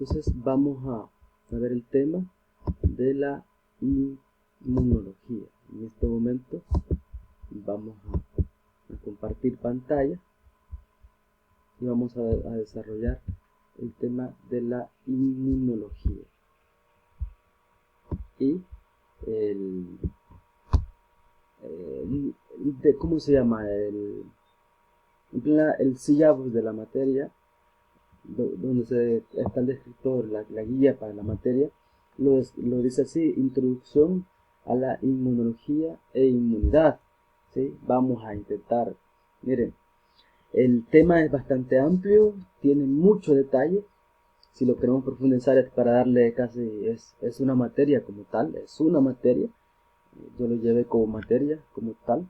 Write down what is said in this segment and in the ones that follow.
Entonces vamos a ver el tema de la inmunología. En este momento vamos a compartir pantalla y vamos a desarrollar el tema de la inmunología y ¿cómo se llama? El syllabus de la materia, donde está el descriptor, la guía para la materia, lo dice así: introducción a la inmunología e inmunidad. ¿Sí? Vamos a intentar, miren, el tema es bastante amplio, tiene mucho detalle. Si lo queremos profundizar es para darle casi, es una materia como tal, es una materia. Yo lo llevé como materia, como tal.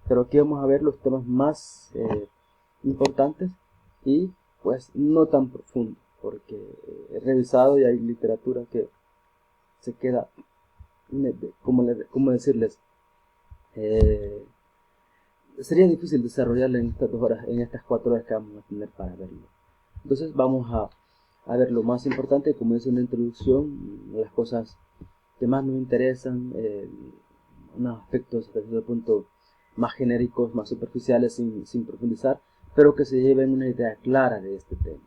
Pero aquí vamos a ver los temas más importantes y pues no tan profundo, porque he revisado y hay literatura que se queda, como decirles, sería difícil desarrollarla en estas 2 horas, en estas 4 horas que vamos a tener para verlo. Entonces vamos a ver lo más importante, como es una introducción, las cosas que más nos interesan, unos aspectos hasta cierto punto más genéricos, más superficiales, sin profundizar, pero que se lleven una idea clara de este tema.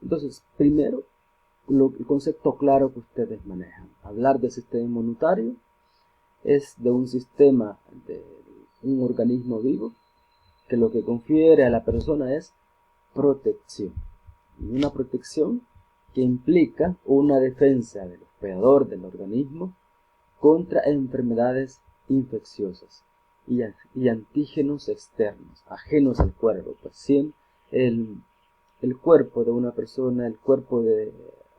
Entonces, primero, el concepto claro que ustedes manejan. Hablar del sistema inmunitario es de un sistema, de un organismo vivo, que lo que confiere a la persona es protección. Y una protección que implica una defensa del hospedador del organismo contra enfermedades infecciosas y antígenos externos, ajenos al cuerpo. Pues siempre el cuerpo de una persona, el cuerpo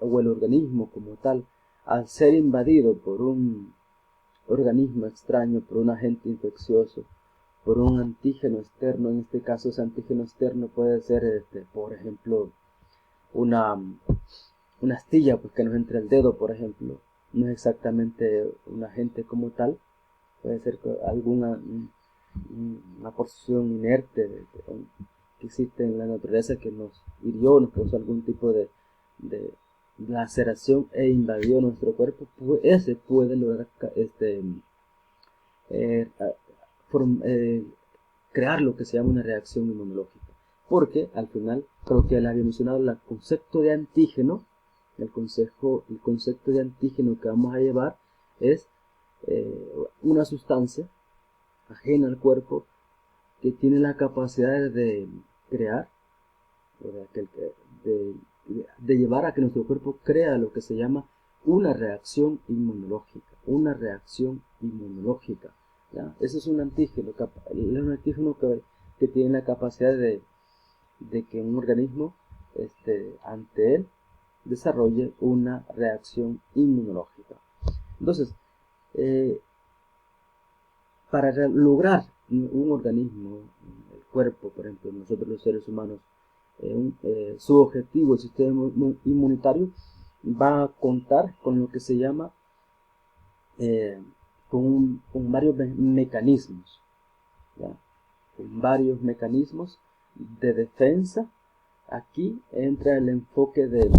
o el organismo como tal, al ser invadido por un organismo extraño, por un agente infeccioso, por un antígeno externo, en este caso ese antígeno externo puede ser, por ejemplo, una astilla, pues que nos entre el dedo, por ejemplo. No es exactamente un agente como tal, puede ser alguna una porción inerte que existe en la naturaleza que nos hirió, nos causó algún tipo de laceración e invadió nuestro cuerpo. Pues ese puede lograr crear lo que se llama una reacción inmunológica, porque al final, creo que le había mencionado, el concepto de antígeno, el concepto de antígeno que vamos a llevar es una sustancia ajena al cuerpo que tiene la capacidad de crear, de llevar a que nuestro cuerpo crea lo que se llama una reacción inmunológica. Una reacción inmunológica. ¿Ya? Ese es un antígeno que tiene la capacidad de que un organismo ante él desarrolle una reacción inmunológica. Entonces, para lograr un organismo, el cuerpo, por ejemplo, nosotros los seres humanos, su objetivo, el sistema inmunitario, va a contar con lo que se llama con varios mecanismos, ¿ya? Con varios mecanismos de defensa. Aquí entra el enfoque de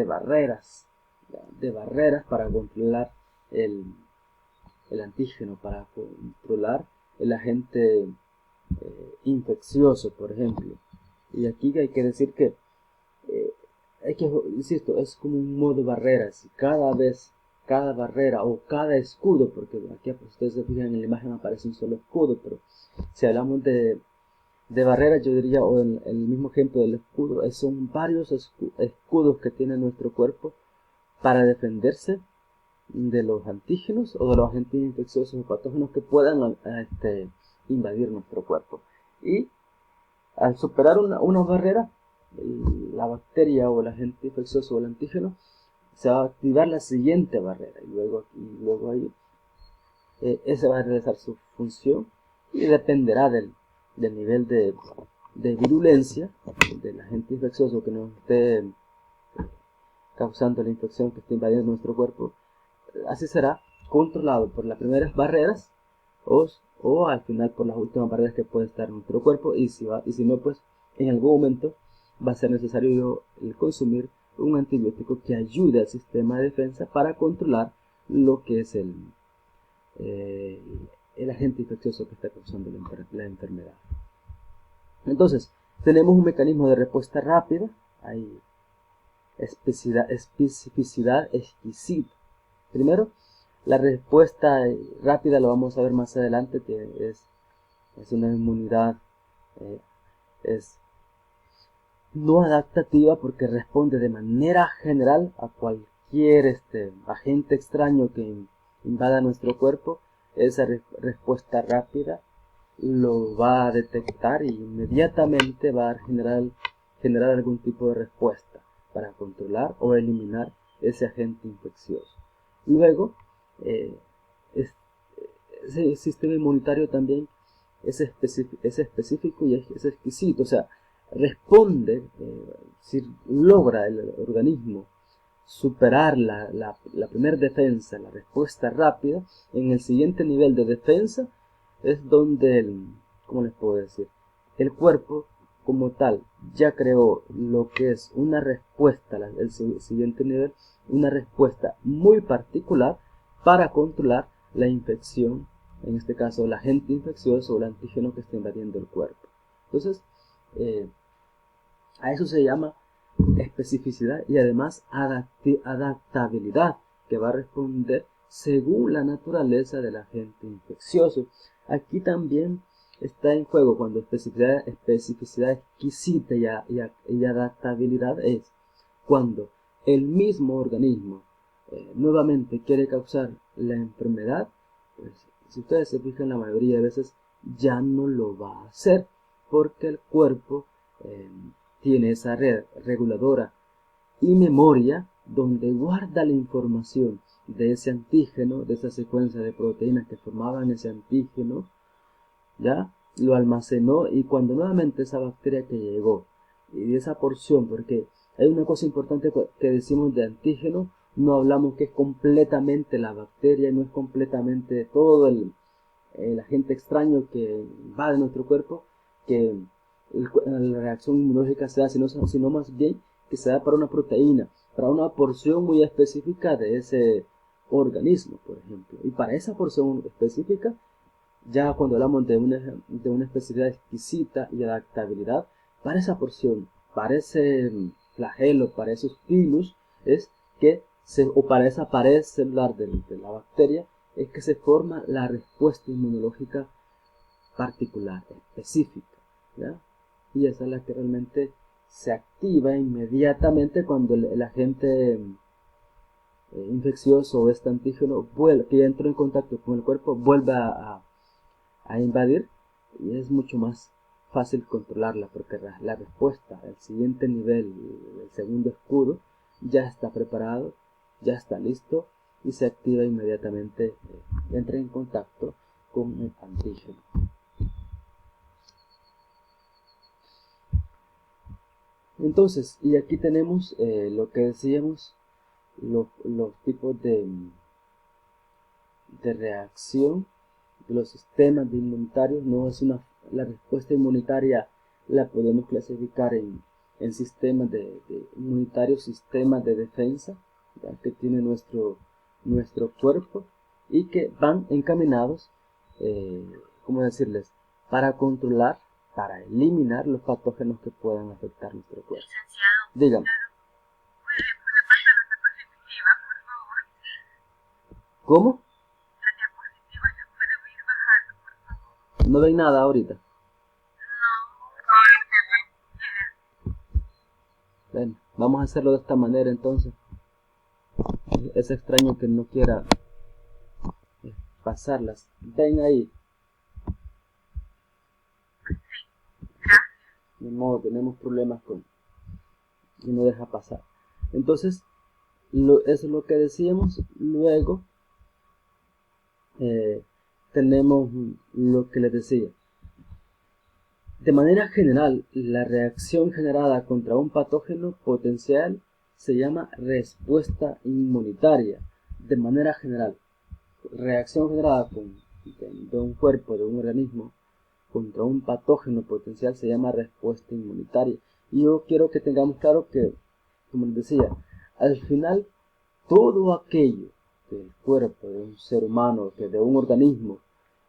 barreras, ¿ya? De barreras para controlar el antígeno, para controlar el agente infeccioso, por ejemplo. Y aquí hay que decir que insisto, es como un modo barreras. Cada barrera o cada escudo, porque aquí ustedes se fijan en la imagen aparece un solo escudo, pero si hablamos de barreras, yo diría, o el mismo ejemplo del escudo, son varios escudos que tiene nuestro cuerpo para defenderse de los antígenos o de los agentes infecciosos o patógenos que puedan invadir nuestro cuerpo. Y al superar una barrera, la bacteria o el agente infeccioso o el antígeno, se va a activar la siguiente barrera y luego ahí ese va a realizar su función y dependerá del nivel de virulencia del agente infeccioso que nos esté causando la infección que esté invadiendo nuestro cuerpo. Así será controlado por las primeras barreras o al final por las últimas barreras que puede estar en nuestro cuerpo, y si no, pues en algún momento va a ser necesario el consumir un antibiótico que ayude al sistema de defensa para controlar lo que es el agente infeccioso que está causando la enfermedad. Entonces, tenemos un mecanismo de respuesta rápida, hay especificidad exquisita. Primero, la respuesta rápida, lo vamos a ver más adelante, que es una inmunidad es no adaptativa porque responde de manera general a cualquier agente extraño que invada nuestro cuerpo. Esa respuesta rápida lo va a detectar y inmediatamente va a generar algún tipo de respuesta para controlar o eliminar ese agente infeccioso. Luego, ese sistema inmunitario también es específico y es exquisito, o sea, responde, si logra el organismo superar la primera defensa, la respuesta rápida, en el siguiente nivel de defensa es donde, ¿cómo les puedo decir? El cuerpo como tal ya creó lo que es una respuesta, el siguiente nivel, una respuesta muy particular para controlar la infección, en este caso el agente infeccioso o el antígeno que está invadiendo el cuerpo. Entonces, a eso se llama especificidad y además adaptabilidad, que va a responder según la naturaleza del agente infeccioso. Aquí también está en juego cuando especificidad exquisita y adaptabilidad es cuando el mismo organismo nuevamente quiere causar la enfermedad, pues, si ustedes se fijan, la mayoría de veces ya no lo va a hacer porque el cuerpo tiene esa red reguladora y memoria donde guarda la información de ese antígeno, de esa secuencia de proteínas que formaban ese antígeno, ya lo almacenó, y cuando nuevamente esa bacteria que llegó y de esa porción, porque hay una cosa importante que decimos de antígeno, no hablamos que es completamente la bacteria, no es completamente todo el agente extraño que invade nuestro cuerpo, que la reacción inmunológica se da, sino más bien que se da para una proteína, para una porción muy específica de ese organismo, por ejemplo. Y para esa porción específica, ya cuando hablamos de una especificidad exquisita y adaptabilidad, para esa porción, para ese flagelo, para esos virus, es que o para esa pared celular de la bacteria, es que se forma la respuesta inmunológica particular, específica, ¿ya? Y esa es la que realmente se activa inmediatamente cuando el agente infeccioso o este antígeno que ya entró en contacto con el cuerpo vuelve a invadir, y es mucho más fácil controlarla porque la respuesta, el siguiente nivel, el segundo escudo, ya está preparado, ya está listo y se activa inmediatamente, entra en contacto con el antígeno. Entonces, y aquí tenemos lo que decíamos, los tipos de reacción de los sistemas inmunitarios. No es la respuesta inmunitaria la podemos clasificar en sistemas inmunitarios, sistemas de defensa, ya que tiene nuestro cuerpo y que van encaminados, ¿cómo decirles?, para controlar, para eliminar los patógenos que puedan afectar nuestro cuerpo. Dígame. ¿Puede pasar una diapositiva, por favor? ¿Cómo? La diapositiva se puede ir bajando, por favor. ¿No ven nada ahorita? No, ahora se ve. Bueno, vamos a hacerlo de esta manera entonces. Es extraño que no quiera pasarlas. Ven ahí. De modo, tenemos problemas y no deja pasar. Entonces, eso es lo que decíamos. Luego tenemos lo que les decía. De manera general, la reacción generada contra un patógeno potencial se llama respuesta inmunitaria. De manera general, reacción generada de un cuerpo, de un organismo, contra un patógeno potencial se llama respuesta inmunitaria. Y yo quiero que tengamos claro que, como les decía, al final todo aquello que el cuerpo de un ser humano, que de un organismo,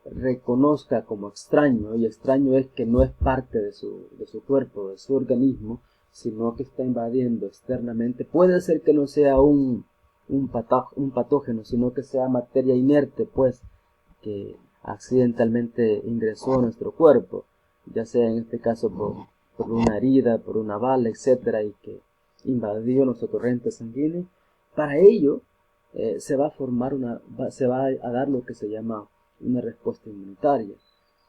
reconozca como extraño, y extraño es que no es parte de su cuerpo, de su organismo, sino que está invadiendo externamente, puede ser que no sea un patógeno, sino que sea materia inerte, pues, que accidentalmente ingresó a nuestro cuerpo, ya sea en este caso por una herida, por una bala, etcétera, y que invadió nuestro torrente sanguíneo. Para ello se va a formar se va a dar lo que se llama una respuesta inmunitaria.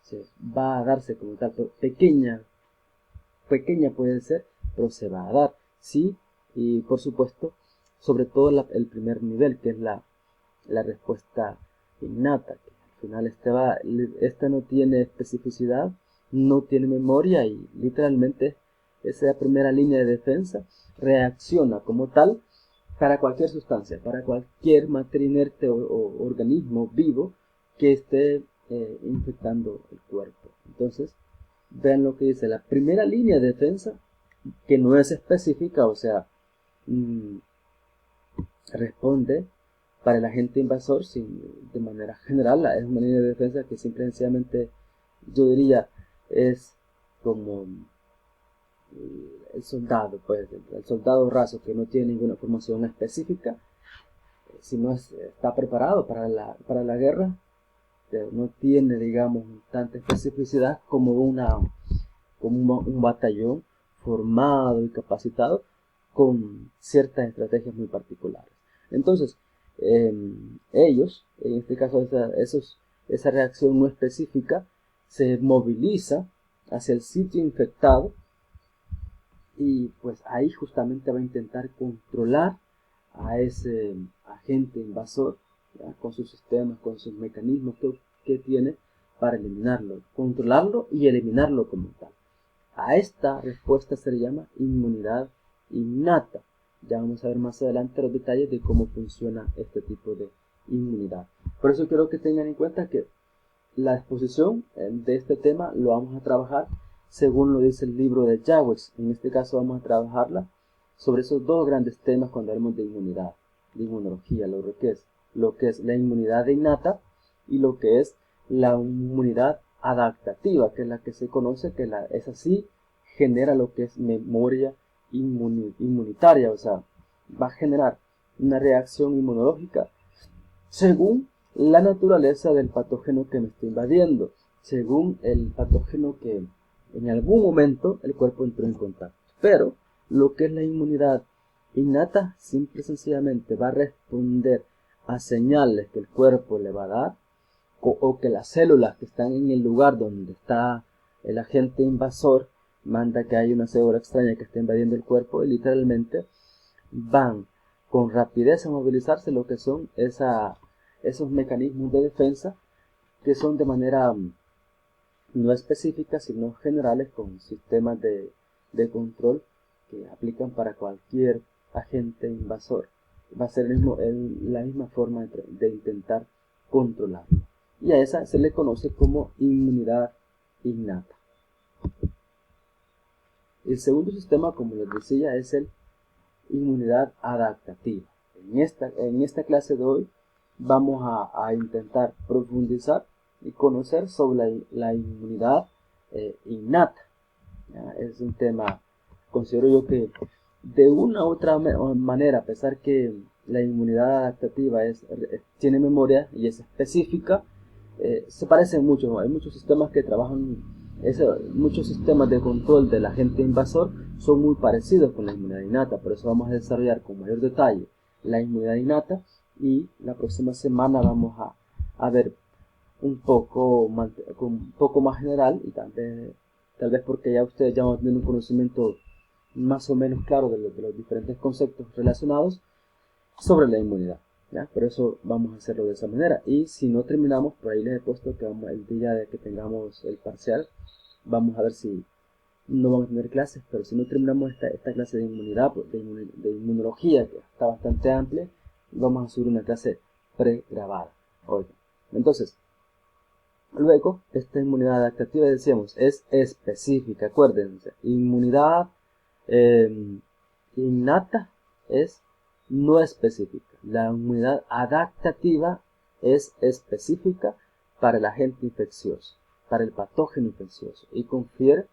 Se va a darse como tal, pequeña puede ser, pero se va a dar, sí, y por supuesto, sobre todo el primer nivel, que es la respuesta innata, que al final esta no tiene especificidad, no tiene memoria y literalmente esa primera línea de defensa reacciona como tal para cualquier sustancia, para cualquier materia inerte o organismo vivo que esté infectando el cuerpo. Entonces, vean lo que dice, la primera línea de defensa, que no es específica, o sea, responde para el agente invasor de manera general, es una línea de defensa que simplemente yo diría es como el soldado, pues el soldado raso que no tiene ninguna formación específica, si no está preparado para la guerra, no tiene, digamos, tanta especificidad como un batallón formado y capacitado con ciertas estrategias muy particulares. Entonces, ellos, en este caso esa reacción no específica, se moviliza hacia el sitio infectado y pues ahí justamente va a intentar controlar a ese agente invasor, ¿ya? Con sus sistemas, con sus mecanismos que tiene para eliminarlo, controlarlo y eliminarlo como tal. A esta respuesta se le llama inmunidad innata. Ya vamos a ver más adelante los detalles de cómo funciona este tipo de inmunidad. Por eso quiero que tengan en cuenta que la exposición de este tema lo vamos a trabajar según lo dice el libro de Jawes. En este caso vamos a trabajarla sobre esos dos grandes temas cuando hablamos de inmunidad, de inmunología, lo que es la inmunidad innata y lo que es la inmunidad adaptativa, que es la que se conoce, es así, genera lo que es memoria inmunitaria, o sea, va a generar una reacción inmunológica según la naturaleza del patógeno que me está invadiendo, según el patógeno que en algún momento el cuerpo entró en contacto. Pero lo que es la inmunidad innata, simple y sencillamente va a responder a señales que el cuerpo le va a dar, o que las células que están en el lugar donde está el agente invasor manda que hay una célula extraña que está invadiendo el cuerpo y literalmente van con rapidez a movilizarse lo que son esos mecanismos de defensa que son de manera no específica sino generales con sistemas de control que aplican para cualquier agente invasor. Va a ser la misma forma de intentar controlarlo. Y a esa se le conoce como inmunidad innata. El segundo sistema, como les decía, es el inmunidad adaptativa. En esta clase de hoy vamos a intentar profundizar y conocer sobre la inmunidad innata. ¿Ya? Es un tema, considero yo que de una u otra manera, a pesar que la inmunidad adaptativa tiene memoria y es específica, se parecen mucho. Hay muchos sistemas que trabajan, muchos sistemas de control del agente invasor son muy parecidos con la inmunidad innata, por eso vamos a desarrollar con mayor detalle la inmunidad innata y la próxima semana vamos a ver un poco más general y tal vez porque ya ustedes ya van a tener un conocimiento más o menos claro de los diferentes conceptos relacionados sobre la inmunidad. ¿Ya? Por eso vamos a hacerlo de esa manera. Y si no terminamos, por ahí les he puesto que el día de que tengamos el parcial, vamos a ver si no vamos a tener clases, pero si no terminamos esta clase de inmunidad, de inmunología, que está bastante amplia, vamos a subir una clase pregrabada. Entonces, Luego, esta inmunidad adaptativa, decíamos, es específica. Acuérdense, inmunidad innata es no específica. La inmunidad adaptativa es específica para el agente infeccioso, para el patógeno infeccioso, y confiere,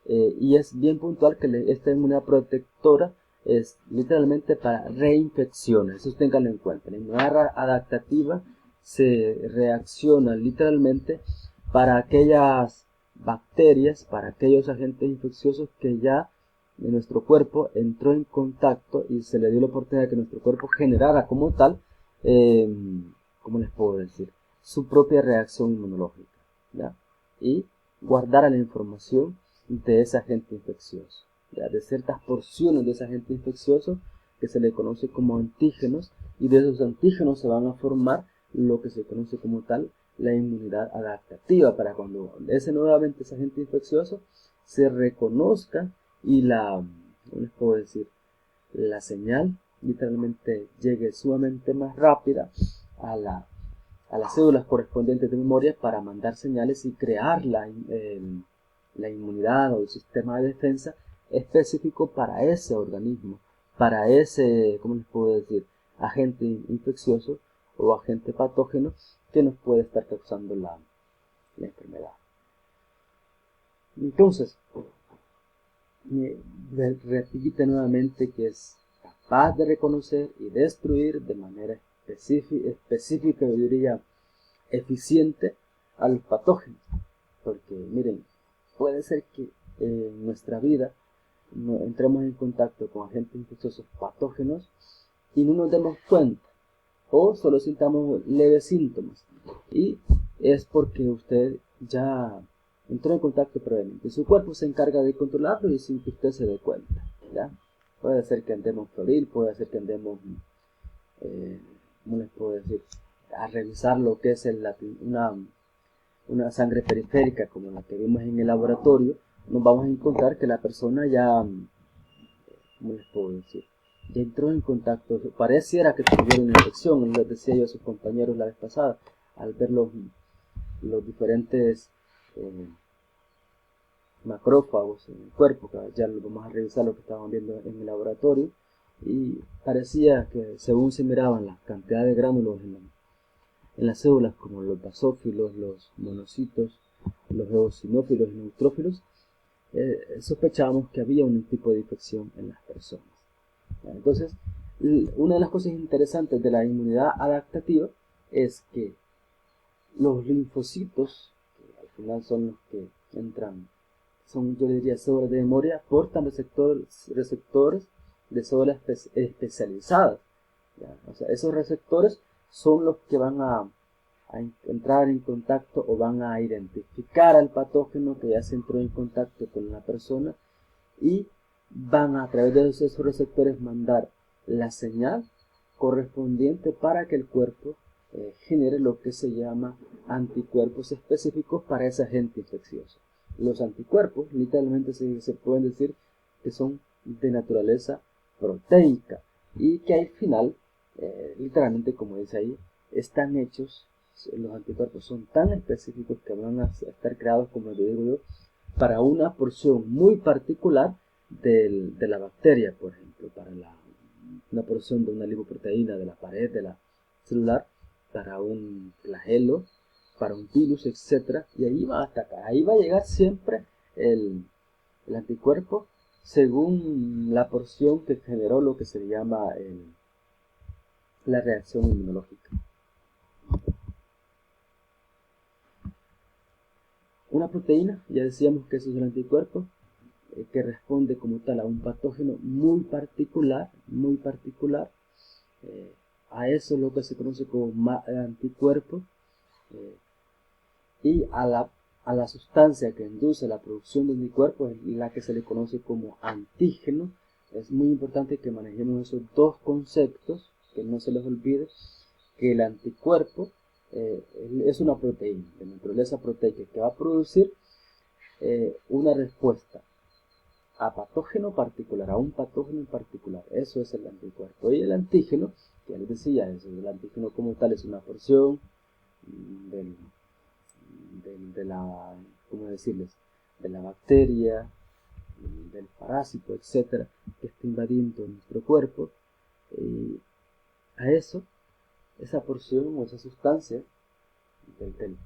y es bien puntual que esta inmunidad protectora es literalmente para reinfecciones. Eso ténganlo en cuenta. La inmunidad adaptativa se reacciona literalmente para aquellas bacterias, para aquellos agentes infecciosos que ya nuestro cuerpo entró en contacto y se le dio la oportunidad de que nuestro cuerpo generara como tal, ¿cómo les puedo decir? Su propia reacción inmunológica, ¿ya? Y guardara la información de ese agente infeccioso, ¿ya? De ciertas porciones de ese agente infeccioso que se le conoce como antígenos, y de esos antígenos se van a formar lo que se conoce como tal la inmunidad adaptativa, para cuando nuevamente ese agente infeccioso se reconozca y ¿cómo les puedo decir? La señal literalmente llegue sumamente más rápida a las células correspondientes de memoria para mandar señales y crear la inmunidad o el sistema de defensa específico para ese organismo, para ese, ¿cómo les puedo decir?, agente infeccioso o agente patógeno que nos puede estar causando la enfermedad. Entonces, repite nuevamente que es capaz de reconocer y destruir de manera específica, yo diría, eficiente a los patógenos. Porque, miren, puede ser que en nuestra vida entremos en contacto con agentes infecciosos patógenos y no nos demos cuenta, o solo sintamos leves síntomas, y es porque usted ya entró en contacto previamente. Su cuerpo se encarga de controlarlo y sin que usted se dé cuenta, ¿ya? Puede ser que andemos floril, puede ser que andemos, ¿cómo les puedo decir?, a revisar lo que es una sangre periférica como la que vimos en el laboratorio. Nos vamos a encontrar que la persona ya, ¿cómo les puedo decir?, ya entró en contacto, pareciera que tuviera una infección. Les decía yo a sus compañeros la vez pasada, al ver los diferentes macrófagos en el cuerpo, que ya lo vamos a revisar lo que estábamos viendo en el laboratorio, y parecía que según se miraban la cantidad de gránulos en las células, como los basófilos, los monocitos, los eosinófilos y neutrófilos, sospechábamos que había un tipo de infección en las personas. Entonces, una de las cosas interesantes de la inmunidad adaptativa es que los linfocitos, que al final son los que entran, son, yo diría, células de memoria, portan receptores de células especializadas, ¿ya? O sea, esos receptores son los que van a entrar en contacto o van a identificar al patógeno que ya se entró en contacto con la persona, y van a través de esos receptores mandar la señal correspondiente para que el cuerpo genere lo que se llama anticuerpos específicos para ese agente infeccioso. Los anticuerpos literalmente se pueden decir que son de naturaleza proteica, y que al final, literalmente como dice ahí, están hechos, los anticuerpos son tan específicos que van a estar creados, como le digo yo, para una porción muy particular de la bacteria, por ejemplo, para una porción de una lipoproteína de la pared de la celular, para un flagelo, para un virus, etc. Y ahí va a atacar, ahí va a llegar siempre el anticuerpo según la porción que generó lo que se llama la reacción inmunológica. Una proteína, ya decíamos que eso es el anticuerpo, que responde como tal a un patógeno muy particular, a eso es lo que se conoce como anticuerpo, y a la sustancia que induce la producción de anticuerpos es la que se le conoce como antígeno. Es muy importante que manejemos esos dos conceptos, que no se les olvide que el anticuerpo es una proteína de naturaleza proteica que va a producir una respuesta a patógeno particular, a un patógeno en particular. Eso es el anticuerpo. Y el antígeno, que ya les decía, el antígeno como tal es una porción de la, ¿cómo decirles? De la bacteria, del parásito, etcétera, que está invadiendo nuestro cuerpo. Y a eso, esa porción o esa sustancia del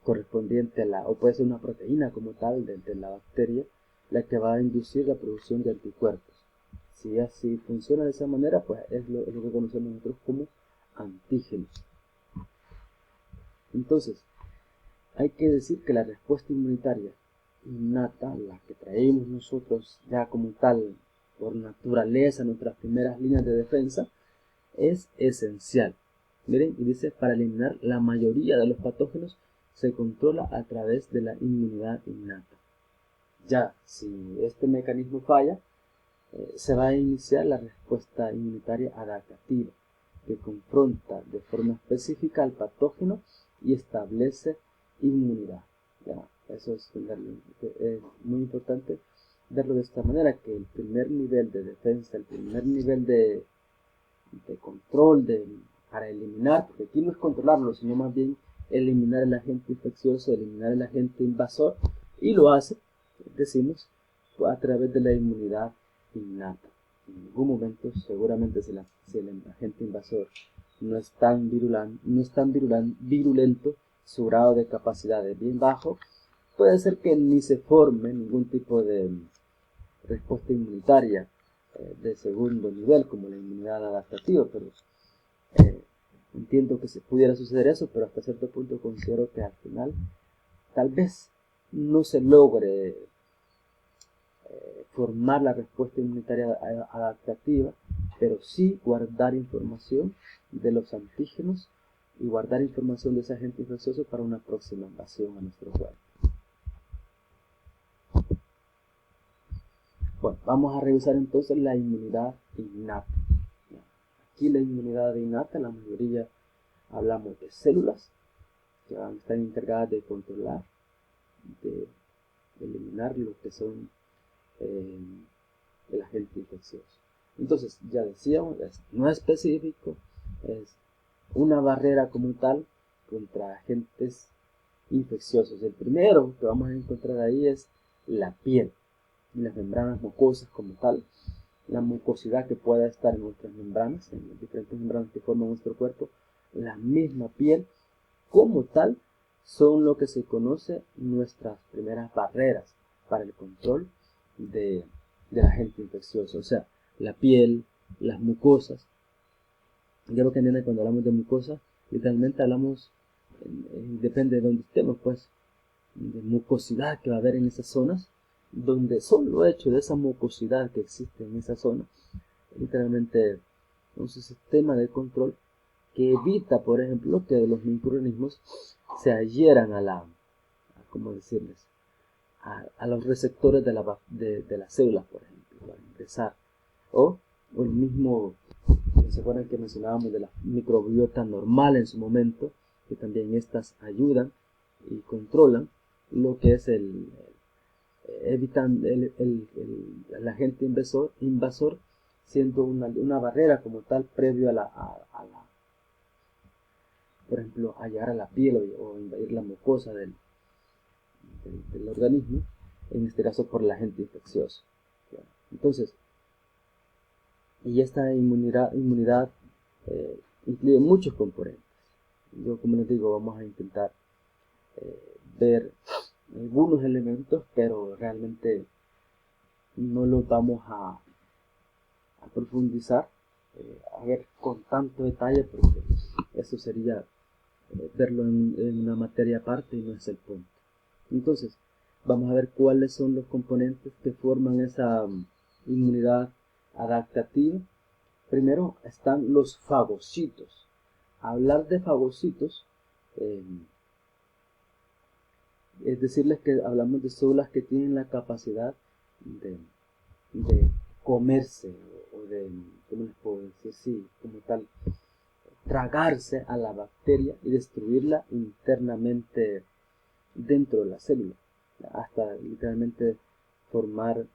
correspondiente a la, o puede ser una proteína como tal de la bacteria, la que va a inducir la producción de anticuerpos. Si así funciona de esa manera, pues es lo que conocemos nosotros como antígenos. Entonces, hay que decir que la respuesta inmunitaria innata, la que traemos nosotros ya como tal, por naturaleza, nuestras primeras líneas de defensa, es esencial. Miren, y dice, para eliminar la mayoría de los patógenos se controla a través de la inmunidad innata. Ya, si este mecanismo falla, se va a iniciar la respuesta inmunitaria adaptativa, que confronta de forma específica al patógeno y establece inmunidad. Ya, eso es muy importante verlo de esta manera, que el primer nivel de defensa, el primer nivel de control, para eliminar, porque aquí no es controlarlo, sino más bien eliminar el agente infeccioso, eliminar el agente invasor, y lo hace, decimos, a través de la inmunidad innata. En algún momento, seguramente, si el agente invasor no es tan virulento, su grado de capacidad es bien bajo, puede ser que ni se forme ningún tipo de respuesta inmunitaria de segundo nivel, como la inmunidad adaptativa, pero entiendo que se pudiera suceder eso, pero hasta cierto punto considero que al final tal vez no se logre formar la respuesta inmunitaria adaptativa, pero sí guardar información de los antígenos y guardar información de ese agente infeccioso para una próxima invasión a nuestro cuerpo. Bueno, vamos a revisar entonces la inmunidad innata. Aquí la inmunidad innata, la mayoría hablamos de células que van a estar encargadas de controlar, de eliminar lo que son el agente infeccioso. Entonces, ya decíamos, no es específico, es una barrera como tal contra agentes infecciosos. El primero que vamos a encontrar ahí es la piel y las membranas mucosas como tal, la mucosidad que pueda estar en nuestras membranas, en las diferentes membranas que forman nuestro cuerpo, la misma piel como tal, son lo que se conoce nuestras primeras barreras para el control del agente infeccioso. O sea, la piel, las mucosas. Ya lo que entienden cuando hablamos de mucosa, literalmente hablamos, depende de donde estemos, pues, de mucosidad que va a haber en esas zonas, donde solo hecho de esa mucosidad que existe en esa zona, literalmente un sistema de control que evita, por ejemplo, que los microorganismos se adhieran ¿cómo decirles? A los receptores de las células, por ejemplo, para empezar. O el mismo, ¿se acuerdan que mencionábamos de la microbiota normal en su momento? Que también estas ayudan y controlan lo que es evitan el agente invasor siendo una barrera como tal previo por ejemplo, a llegar a la piel o invadir la mucosa del organismo, en este caso por el agente infeccioso. Entonces, y esta inmunidad incluye muchos componentes. Yo, como les digo, vamos a intentar ver algunos elementos, pero realmente no los vamos a profundizar, a ver con tanto detalle, porque eso sería verlo en una materia aparte y no es el punto. Entonces, vamos a ver cuáles son los componentes que forman esa inmunidad adaptativa. Primero están los fagocitos. Hablar de fagocitos es decirles que hablamos de células que tienen la capacidad de comerse o de, ¿cómo les puedo decir? Sí, como tal, tragarse a la bacteria y destruirla internamente dentro de la célula, hasta literalmente formar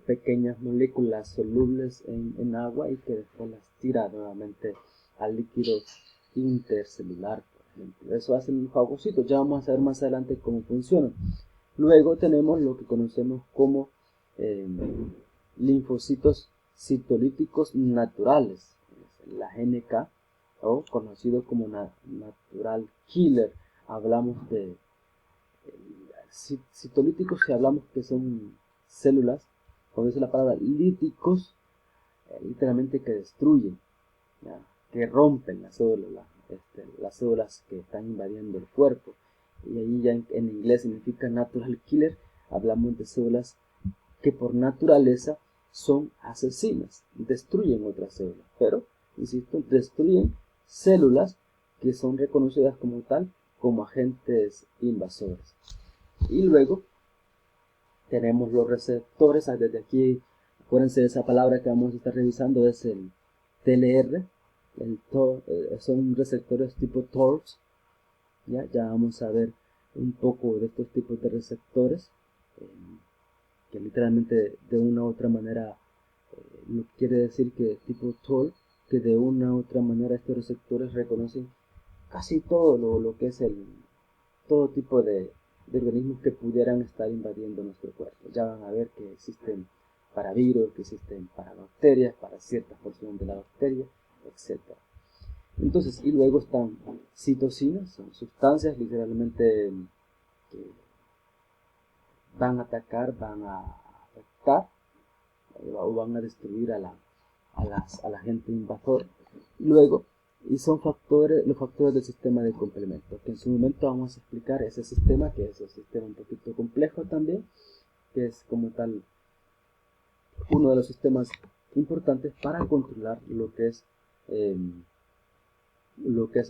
pequeñas moléculas solubles en agua y que después las tira nuevamente al líquido intercelular, por ejemplo. Eso hacen los fagocitos. Ya vamos a ver más adelante cómo funcionan. Luego tenemos lo que conocemos como linfocitos citolíticos naturales, la NK, o conocido como natural killer. Hablamos de citolíticos, si hablamos que son células, como dice la palabra líticos, literalmente que destruyen, ¿ya? Que rompen las células que están invadiendo el cuerpo. Y ahí ya en inglés significa natural killer. Hablamos de células que por naturaleza son asesinas, destruyen otras células, pero, insisto, destruyen células que son reconocidas como tal, como agentes invasores. Y luego tenemos los receptores. Desde aquí, acuérdense de esa palabra que vamos a estar revisando, es el TLR. Son receptores tipo TORCH. Ya vamos a ver un poco de estos tipos de receptores, que literalmente de una u otra manera quiere decir que tipo TOR, que de una u otra manera estos receptores reconocen casi todo lo que es todo tipo de organismos que pudieran estar invadiendo nuestro cuerpo. Ya van a ver que existen para virus, que existen para bacterias, para ciertas porciones de la bacteria, etc. Entonces, y luego están citocinas, son sustancias literalmente que van a atacar, van a afectar o van a destruir al agente invasor. Luego, y son los factores del sistema de complemento, que en su momento vamos a explicar ese sistema, que es un sistema un poquito complejo también, que es como tal uno de los sistemas importantes para controlar lo que es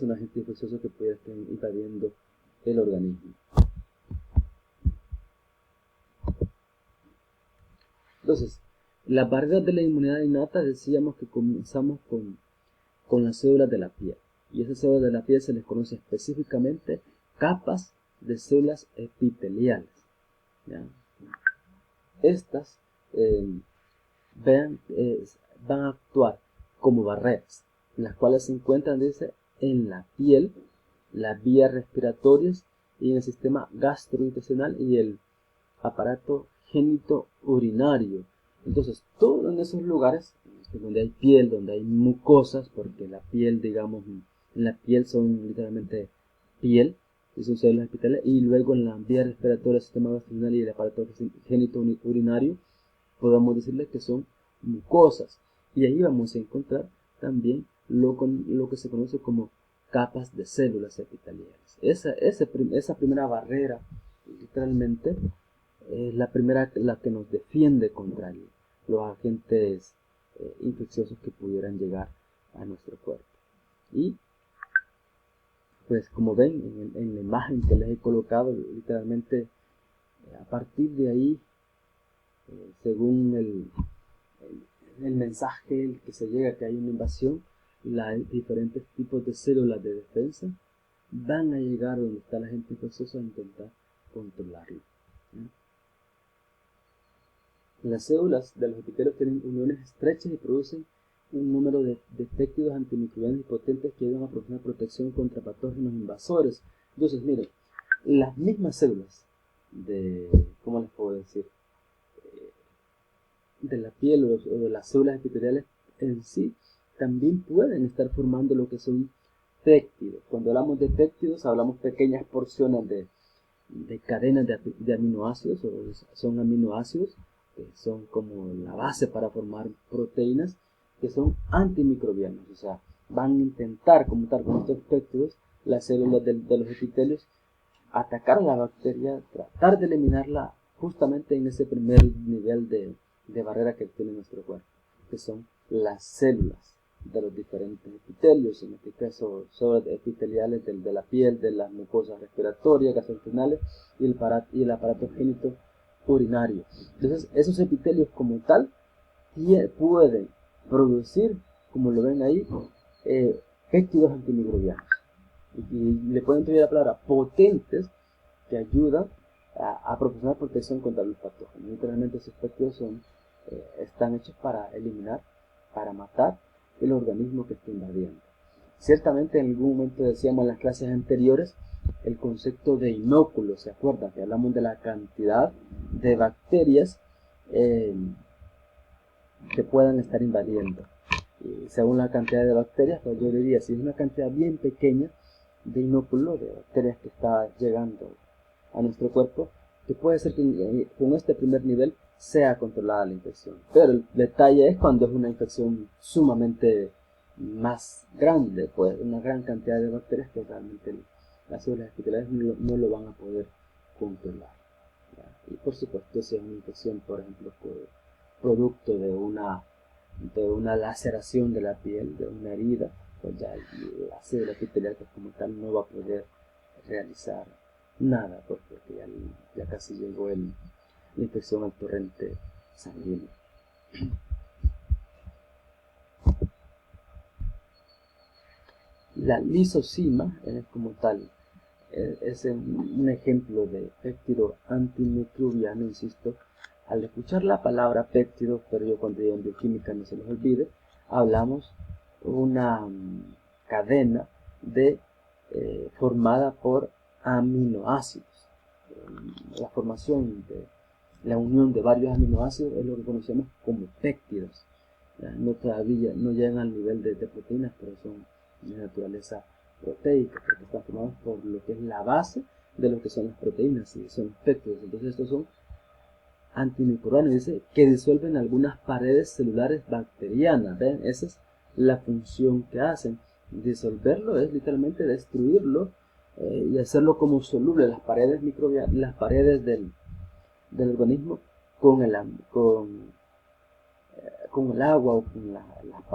un agente infeccioso que puede estar invadiendo el organismo. Entonces, las barreras de la inmunidad innata, decíamos que comenzamos con las células de la piel. Y esas células de la piel se les conoce específicamente capas de células epiteliales, ¿ya? Estas van a actuar como barreras, las cuales se encuentran, dice, en la piel, las vías respiratorias y en el sistema gastrointestinal y el aparato genitourinario. Entonces, todo en esos lugares donde hay piel, donde hay mucosas, porque la piel, digamos, en la piel son literalmente piel, y son células epiteliales, y luego en la vía respiratoria, el sistema gastrointestinal y el aparato genitourinario, podemos decirle que son mucosas. Y ahí vamos a encontrar también lo que se conoce como capas de células epiteliales. Esa primera barrera, literalmente, es la primera, la que nos defiende contra los agentes infecciosos que pudieran llegar a nuestro cuerpo. Y pues como ven en la imagen que les he colocado, literalmente a partir de ahí, según el mensaje que se llega que hay una invasión, los diferentes tipos de células de defensa van a llegar donde está el agente infeccioso a intentar controlarlo, ¿sí? Las células de los epitelios tienen uniones estrechas y producen un número de péptidos antimicrobianos y potentes que ayudan a proporcionar protección contra patógenos invasores. Entonces, miren, las mismas células ¿cómo les puedo decir? De la piel o de las células epiteliales en sí, también pueden estar formando lo que son péptidos. Cuando hablamos de péptidos, hablamos pequeñas porciones de cadenas de aminoácidos, o son aminoácidos, que son como la base para formar proteínas, que son antimicrobianos, o sea, van a intentar, como tal, con estos péptidos, las células de los epitelios, atacar a la bacteria, tratar de eliminarla justamente en ese primer nivel de barrera que tiene nuestro cuerpo, que son las células de los diferentes epitelios, en este caso células epiteliales de la piel, de las mucosas respiratorias, gastrointestinales y el aparato genitourinario. Entonces, esos epitelios como tal pueden producir, como lo ven ahí, péptidos antimicrobianos. Y le pueden incluir la palabra potentes, que ayudan a proporcionar protección contra los patógenos. Literalmente esos péptidos están hechos para eliminar, para matar el organismo que está invadiendo. Ciertamente en algún momento decíamos en las clases anteriores el concepto de inóculo, ¿se acuerdan? Que hablamos de la cantidad de bacterias que puedan estar invadiendo. Y según la cantidad de bacterias, pues yo diría, si es una cantidad bien pequeña de inóculo, de bacterias que está llegando a nuestro cuerpo, que puede ser que con este primer nivel sea controlada la infección. Pero el detalle es cuando es una infección sumamente más grande, pues una gran cantidad de bacterias que realmente las células epiteliales no lo van a poder controlar. ¿Ya? Y por supuesto, si es una infección, por ejemplo, producto de una laceración de la piel, de una herida, pues ya la célula epitelial como tal no va a poder realizar nada, pues porque ya casi llegó la infección al torrente sanguíneo. La lisozima como tal es un ejemplo de péptido antimicrobiano, insisto. Al escuchar la palabra péptido, pero yo cuando digo en bioquímica no se los olvide, hablamos una cadena formada por aminoácidos. La formación de la unión de varios aminoácidos es lo que conocemos como péptidos. Todavía no llegan al nivel de proteínas, pero son de naturaleza proteica, porque están formados por lo que es la base de lo que son las proteínas, y son péptidos. Entonces estos son antimicrobianos, dice que disuelven algunas paredes celulares bacterianas. ¿Ven? Esa es la función que hacen. Disolverlo es literalmente destruirlo y hacerlo como soluble, las paredes microbianas, las paredes del organismo con el agua o con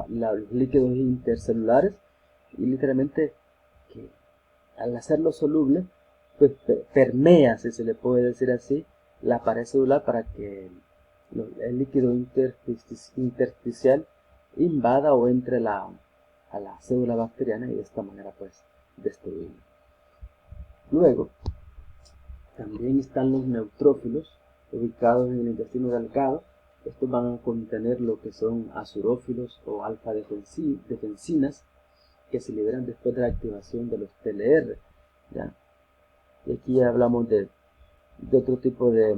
los líquidos intercelulares, y literalmente que al hacerlo soluble pues permea, si se le puede decir así, la pared celular para que el líquido intersticial invada o entre a la célula bacteriana y de esta manera pues destruirla. Luego también están los neutrófilos ubicados en el intestino delgado. Estos van a contener lo que son azurófilos o alfa-defensinas que se liberan después de la activación de los TLR. ¿Ya? Y aquí hablamos de otro tipo de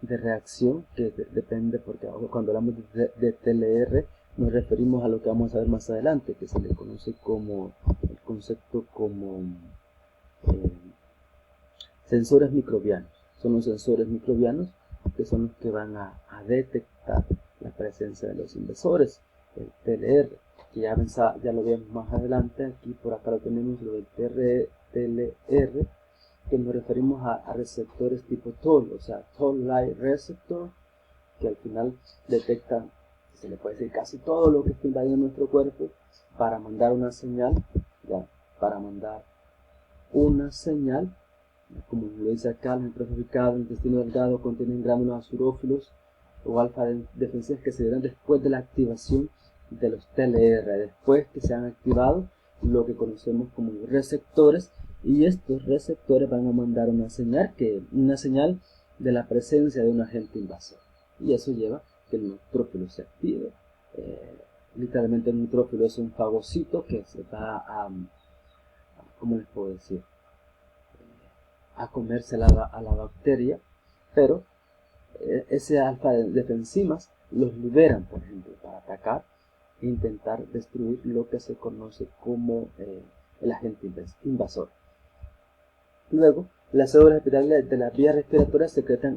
reacción que depende, porque cuando hablamos de TLR nos referimos a lo que vamos a ver más adelante, que se le conoce como el concepto como sensores microbianos. Son los sensores microbianos que son los que van a detectar la presencia de los invasores, el TLR, que ya lo vemos más adelante. Aquí por acá lo tenemos, lo del TLR, que nos referimos a receptores tipo Toll, o sea, Toll-like receptor, que al final detectan, se le puede decir, casi todo lo que está invadiendo nuestro cuerpo para mandar una señal, como lo dice acá, los nitrosoficados, el intestino delgado contienen gránulos azurófilos o alfa-defensivas que se dan después de la activación de los TLR, después que se han activado lo que conocemos como receptores, y estos receptores van a mandar una señal de la presencia de un agente invasor, y eso lleva que el neutrófilo se active. Literalmente el neutrófilo es un fagocito que se va a ¿cómo les puedo decir? A comerse a la bacteria, pero ese alfa defensimas los liberan, por ejemplo, para atacar e intentar destruir lo que se conoce como el agente invasor. Luego, las células epiteliales de las vías respiratorias secretan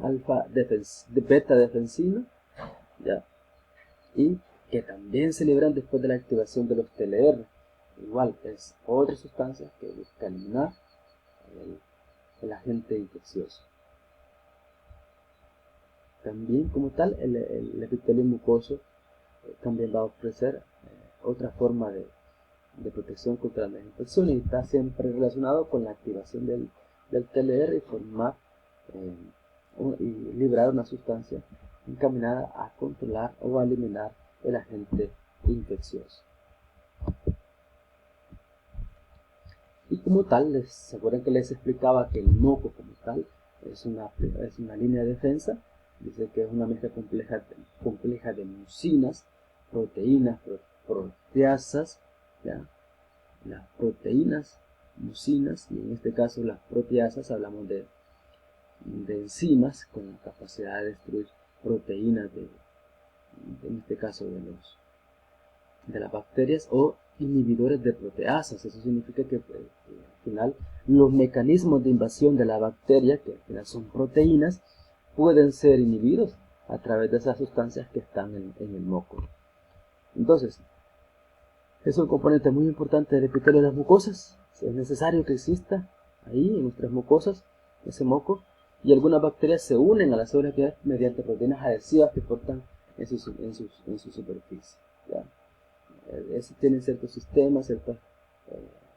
beta defensina, ¿ya? Y que también se liberan después de la activación de los TLR. Igual es otra sustancia que busca eliminar el agente infeccioso. También como tal el epitelio mucoso también va a ofrecer otra forma de protección contra las infecciones, y está siempre relacionado con la activación del TLR y formar y liberar una sustancia encaminada a controlar o a eliminar el agente infeccioso. Y como tal, ¿se acuerdan que les explicaba que el moco como tal es una línea de defensa? Dice que es una mezcla compleja de mucinas, proteínas, proteasas, ¿ya? las proteínas, mucinas, y en este caso las proteasas. Hablamos de enzimas con la capacidad de destruir proteínas en este caso de las bacterias, o inhibidores de proteasas. Eso significa que al final los mecanismos de invasión de la bacteria, que al final son proteínas, pueden ser inhibidos a través de esas sustancias que están en el moco. Entonces, es un componente muy importante del epitelio de las mucosas. Es necesario que exista ahí en nuestras mucosas ese moco, y algunas bacterias se unen a las células epiteliales mediante proteínas adhesivas que portan en su superficie, ¿ya? Tienen ciertos sistemas, ciertas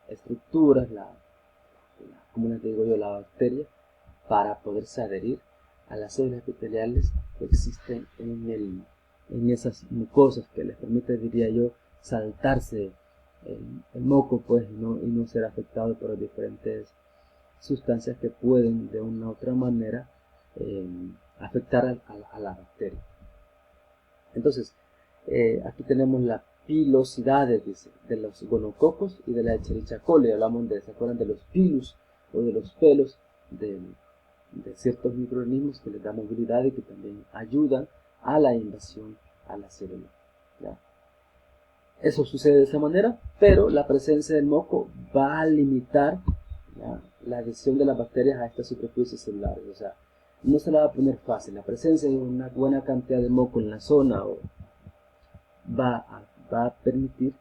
estructuras, como les digo yo, la bacteria, para poderse adherir a las células epiteliales que existen en esas mucosas, que les permite, diría yo, saltarse el moco, pues, y no ser afectado por las diferentes sustancias que pueden de una u otra manera afectar a la bacteria. Entonces, aquí tenemos la pilosidad de los gonococos y de la Escherichia coli. Hablamos ¿se acuerdan de los pilus o de los pelos de ciertos microorganismos que les da movilidad y que también ayudan a la invasión a la célula, ¿ya? Eso sucede de esa manera, pero la presencia del moco va a limitar, ¿ya?, la adhesión de las bacterias a estas superficies celulares. O sea, no se la va a poner fácil. La presencia de una buena cantidad de moco en la zona va a permitir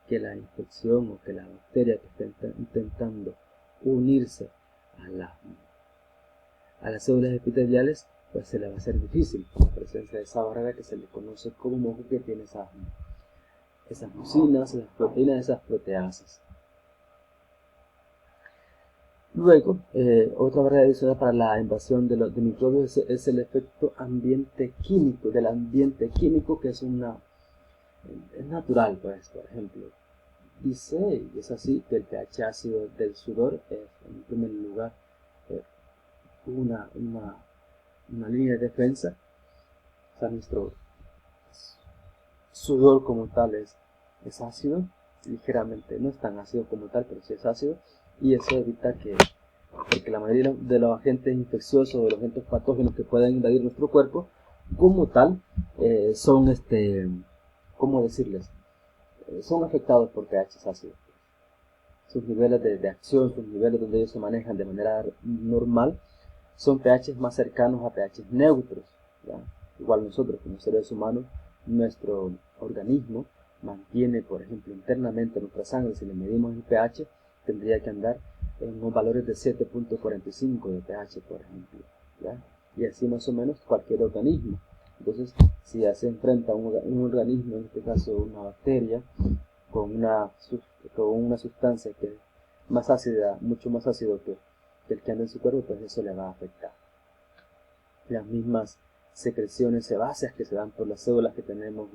que la infección o que la bacteria que está intentando unirse a las células epiteliales, pues se le va a hacer difícil por la presencia de esa barrera que se le conoce como moco, que tiene esas mucinas, esas proteínas, esas proteasas. Luego, otra barrera adicional para la invasión de microbios es el efecto ambiente químico, del ambiente químico, que es natural, pues. Por ejemplo, dice, y es así, que el pH ácido del sudor es, en primer lugar, una línea de defensa. O sea, nuestro sudor como tal es ácido, ligeramente, no es tan ácido como tal, pero sí es ácido, y eso evita porque la mayoría de los agentes infecciosos, de los agentes patógenos que pueden invadir nuestro cuerpo, como tal, son, ¿cómo decirles? Son afectados por pH ácidos. Sus niveles de acción, sus niveles donde ellos se manejan de manera normal, son pH más cercanos a pH neutros, ¿ya? Igual nosotros como seres humanos, nuestro organismo mantiene, por ejemplo, internamente nuestra sangre, si le medimos el pH, tendría que andar en unos valores de 7.45 de pH, por ejemplo, ¿ya? Y así más o menos cualquier organismo. Entonces, si ya se enfrenta un organismo, en este caso una bacteria, con una sustancia que es más ácida, mucho más ácido que el que anda en su cuerpo, pues eso le va a afectar. Las mismas secreciones sebáceas que se dan por las células que tenemos,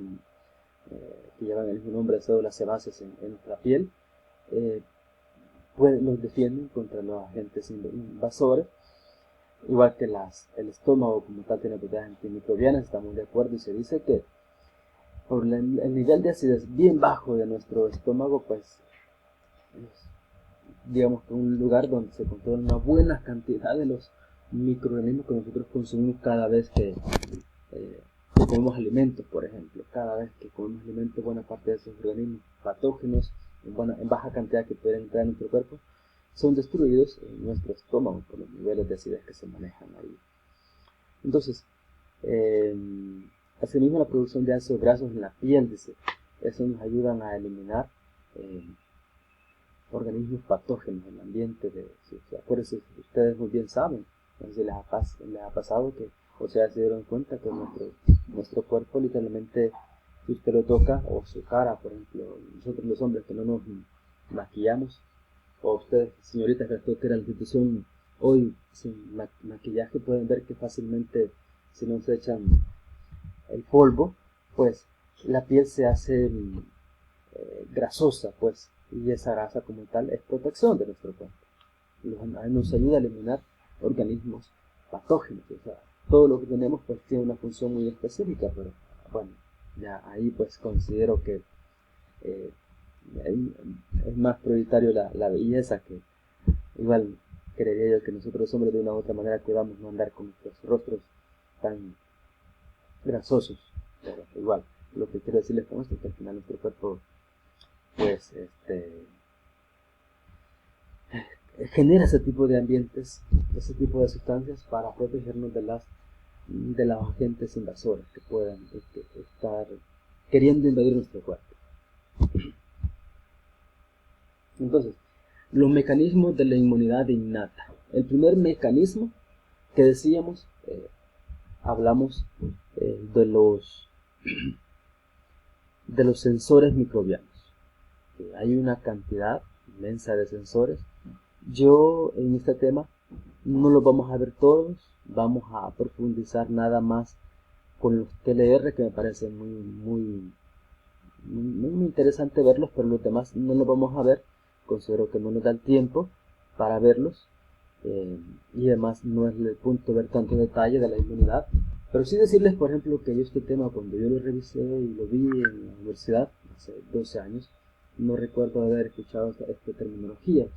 que llevan el mismo nombre de células sebáceas en nuestra piel, los defienden contra los agentes invasores, igual que el estómago como tal tiene propiedades antimicrobianas. Estamos de acuerdo, y se dice que por el nivel de acidez bien bajo de nuestro estómago, pues es, digamos, que un lugar donde se controla una buena cantidad de los microorganismos que nosotros consumimos cada vez que comemos alimentos. Por ejemplo, cada vez que comemos alimentos, buena parte de esos organismos patógenos en baja cantidad que pueden entrar en nuestro cuerpo son destruidos en nuestro estómago por los niveles de acidez que se manejan ahí. Entonces, asimismo, la producción de ácidos grasos en la piel, dice, eso nos ayudan a eliminar organismos patógenos en el ambiente. Acuérdense, ustedes muy bien saben, no sé si les ha pasado que, o sea, se dieron cuenta que nuestro cuerpo, literalmente, si usted lo toca, o su cara, por ejemplo, nosotros los hombres que no nos maquillamos, o ustedes, señoritas, que les toca ir a la institución hoy sin maquillaje, pueden ver que fácilmente, si no se echan el polvo, pues la piel se hace grasosa, pues, y esa grasa como tal es protección de nuestro cuerpo. Nos ayuda a eliminar organismos patógenos. O sea, todo lo que tenemos pues tiene una función muy específica, pero bueno, ya ahí pues considero que es más prioritario la belleza, que igual creería yo que nosotros los hombres de una u otra manera cuidamos no andar con nuestros rostros tan grasosos, pero igual, lo que quiero decirles con esto es que al final nuestro cuerpo pues genera ese tipo de ambientes, ese tipo de sustancias para protegernos de los agentes invasores que puedan estar queriendo invadir nuestro cuerpo. Entonces, los mecanismos de la inmunidad innata. El primer mecanismo que decíamos, hablamos de los sensores microbianos. Hay una cantidad inmensa de sensores. Yo en este tema no los vamos a ver todos, vamos a profundizar nada más con los TLR, que me parece muy interesante verlos, pero los demás no los vamos a ver. Considero que no nos da el tiempo para verlos, y además no es el punto ver tanto detalle de la inmunidad, pero sí decirles, por ejemplo, que yo este tema, cuando yo lo revisé y lo vi en la universidad hace 12 años, no recuerdo haber escuchado esta terminología.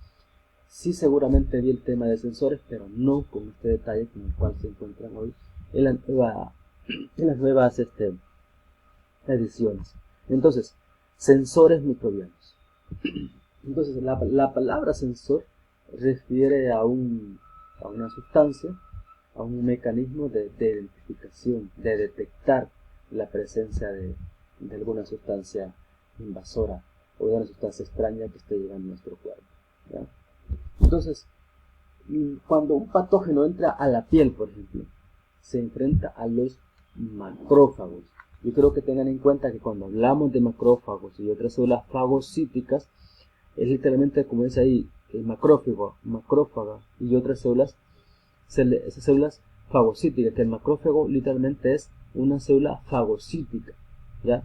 Sí, seguramente vi el tema de sensores, pero no con este detalle con el cual se encuentran hoy en las nuevas ediciones. Entonces, sensores microbianos. Entonces, la palabra sensor refiere a una sustancia, a un mecanismo de identificación, de detectar la presencia de alguna sustancia invasora o de una sustancia extraña que esté llegando a nuestro cuerpo, ¿ya? Entonces, cuando un patógeno entra a la piel, por ejemplo, se enfrenta a los macrófagos. Yo creo que tengan en cuenta que cuando hablamos de macrófagos y otras células fagocíticas, es literalmente como dice ahí, el macrófaga y otras células, esas células fagocíticas, que el macrófago literalmente es una célula fagocítica, ¿ya?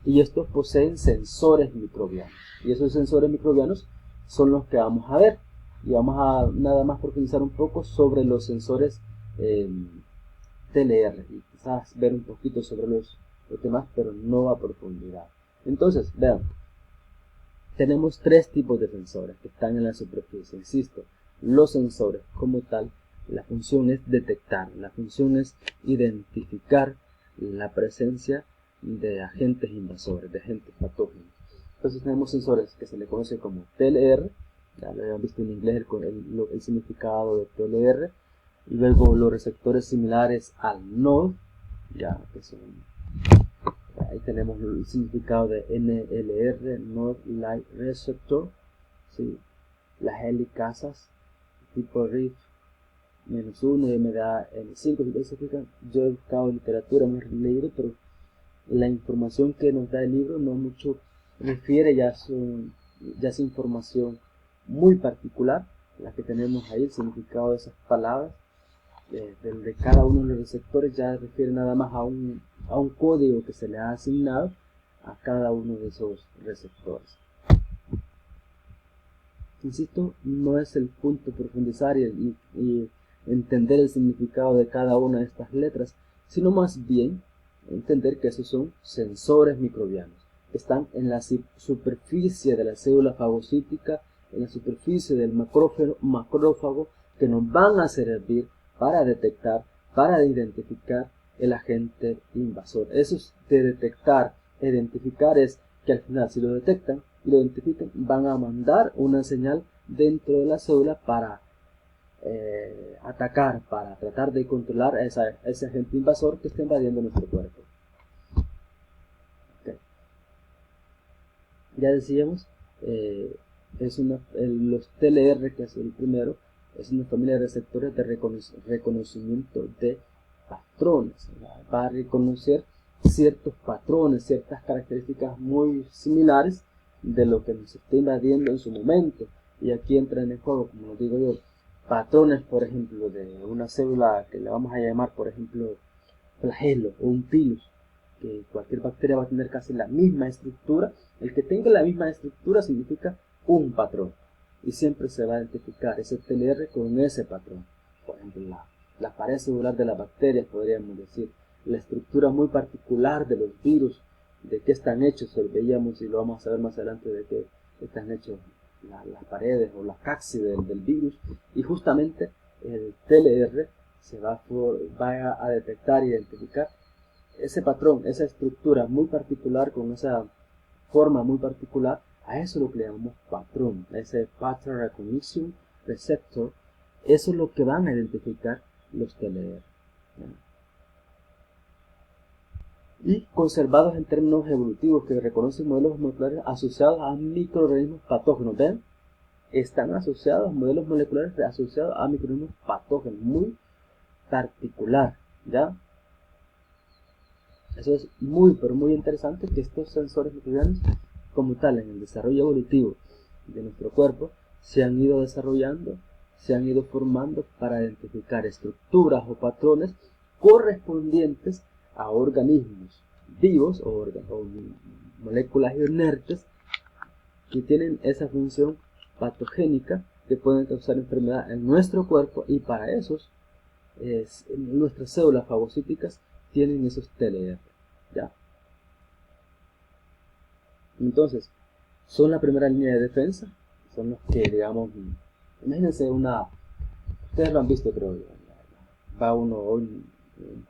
Y estos poseen sensores microbianos, y esos sensores microbianos son los que vamos a ver, y vamos a nada más profundizar un poco sobre los sensores TLR, y quizás ver un poquito sobre los demás, pero no a profundidad. Entonces, vean, tenemos tres tipos de sensores que están en la superficie. Insisto, los sensores como tal, la función es detectar, la función es identificar la presencia de agentes invasores, de agentes patógenos. Entonces tenemos sensores que se le conoce como TLR, ya lo habían visto en inglés el significado de TLR, y luego los receptores similares al NOD, ya que son, ahí tenemos el significado de NLR, Node Light Receptor, ¿sí? Las helicasas tipo RIF-1 y MDA-N5. Si ustedes se fijan, yo he buscado literatura, no he leído, pero la información que nos da el libro no mucho refiere, ya es información muy particular la que tenemos ahí. El significado de esas palabras de cada uno de los receptores ya refiere nada más a un código que se le ha asignado a cada uno de esos receptores. Insisto, no es el punto profundizar y entender el significado de cada una de estas letras, sino más bien entender que esos son sensores microbianos, que están en la superficie de la célula fagocítica, en la superficie del macrófago, que nos van a servir para detectar, para identificar el agente invasor. Eso es de detectar, identificar, es que al final, si lo detectan y lo identifican, van a mandar una señal dentro de la célula para atacar, para tratar de controlar a ese agente invasor que está invadiendo nuestro cuerpo. Okay. Ya decíamos, los TLR, que es el primero, es una familia de receptores de reconocimiento de patrones. Va a reconocer ciertos patrones, ciertas características muy similares de lo que nos está invadiendo en su momento. Y aquí entra en el juego, como lo digo yo, patrones, por ejemplo, de una célula que le vamos a llamar, por ejemplo, flagelo o un pilus, que cualquier bacteria va a tener casi la misma estructura. El que tenga la misma estructura significa un patrón, y siempre se va a identificar ese TLR con ese patrón. Por ejemplo, la pared celular de las bacterias, podríamos decir, la estructura muy particular de los virus de qué están hechos, veíamos y lo vamos a ver más adelante de qué están hechos las paredes o la caxi del virus, y justamente el TLR se va a detectar e identificar ese patrón, esa estructura muy particular, con esa forma muy particular. A eso es lo que le llamamos patrón, ese Pattern Recognition Receptor. Eso es lo que van a identificar los TLR. Y conservados en términos evolutivos que reconocen modelos moleculares asociados a microorganismos patógenos. ¿Ven? Están asociados, modelos moleculares asociados a microorganismos patógenos, muy particular, ¿ya? Eso es muy, pero muy interesante, que estos sensores microbianos, como tal, en el desarrollo evolutivo de nuestro cuerpo, se han ido desarrollando, se han ido formando para identificar estructuras o patrones correspondientes a organismos vivos o moléculas inertes que tienen esa función patogénica que pueden causar enfermedad en nuestro cuerpo, y para esos nuestras células fagocíticas tienen esos TLR, ¿ya? Entonces, son la primera línea de defensa, son los que, digamos, imagínense ustedes lo han visto, creo, va uno a un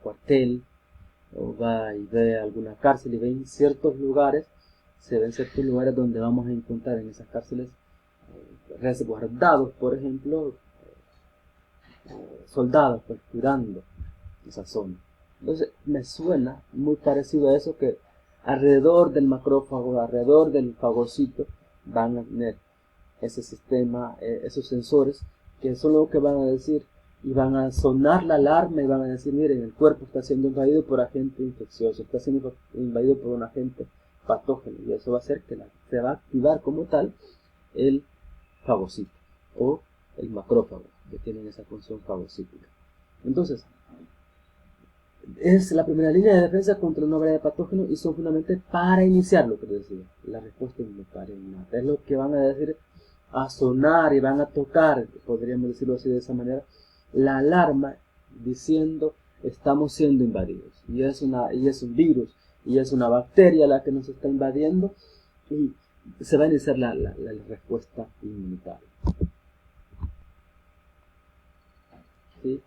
cuartel, o va y ve alguna cárcel y ve en ciertos lugares, se ven ciertos lugares donde vamos a encontrar en esas cárceles resguardados, por ejemplo, soldados, pues, cuidando esa zona. Entonces me suena muy parecido a eso, que alrededor del macrófago, alrededor del fagocito, van a tener ese sistema, esos sensores, que son lo que van a decir, y van a sonar la alarma y van a decir: miren, el cuerpo está siendo invadido por agente infeccioso, está siendo invadido por un agente patógeno, y eso va a hacer que se va a activar como tal el fagocito o el macrófago, que tienen esa función fagocítica. Entonces, es la primera línea de defensa contra una variedad de patógenos, y son fundamentalmente para iniciar lo que les decía, la respuesta inmunitaria innata. Es lo que van a decir, a sonar y van a tocar, podríamos decirlo así, de esa manera, la alarma diciendo: estamos siendo invadidos, y es un virus, y es una bacteria la que nos está invadiendo, y se va a iniciar la respuesta inmunitaria. ¿Sí?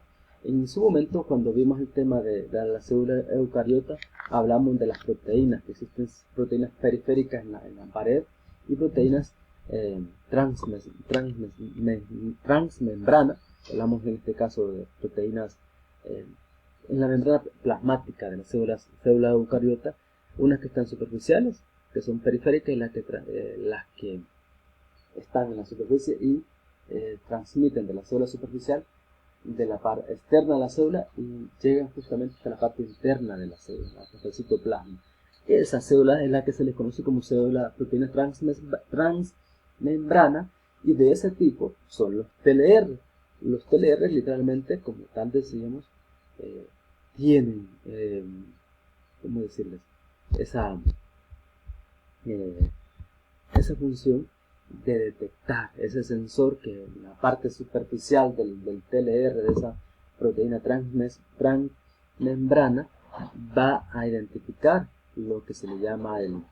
En su momento, cuando vimos el tema de la célula eucariota, hablamos de las proteínas, que existen proteínas periféricas en la pared y proteínas transmembrana. Hablamos en este caso de proteínas en la membrana plasmática de la célula eucariota, unas que están superficiales, que son periféricas, y las que están en la superficie y transmiten de la célula superficial, de la parte externa de la célula, y llegan justamente hasta la parte interna de la célula, hasta el citoplasma. Esa célula es la que se les conoce como célula proteína transmembrana, y de ese tipo son los TLR. Los TLR, literalmente, como tal decíamos, tienen, ¿cómo decirles? Esa función de detectar, ese sensor que en la parte superficial del TLR, de esa proteína transmembrana, va a identificar lo que se le llama el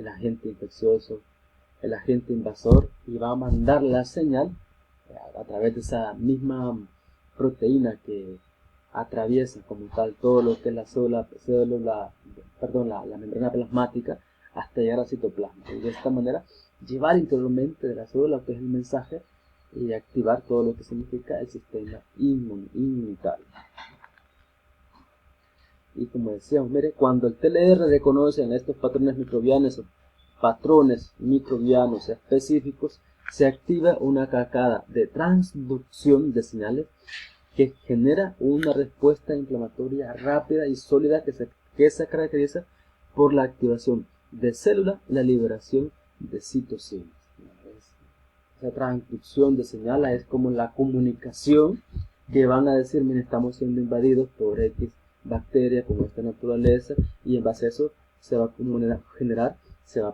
agente infeccioso, el agente invasor, y va a mandar la señal a través de esa misma proteína que atraviesa como tal todo lo que es la membrana plasmática, hasta llegar al citoplasma, y de esta manera llevar interiormente de la célula lo que es el mensaje y activar todo lo que significa el sistema inmunitario. Y como decíamos, mire, cuando el TLR reconoce en estos patrones microbianos específicos, se activa una cascada de transducción de señales que genera una respuesta inflamatoria rápida y sólida, que se caracteriza por la activación de células y la liberación de citocinas. Esa transducción de señales es como la comunicación que van a decir: mira, estamos siendo invadidos por X bacteria con esta naturaleza, y en base a eso se va a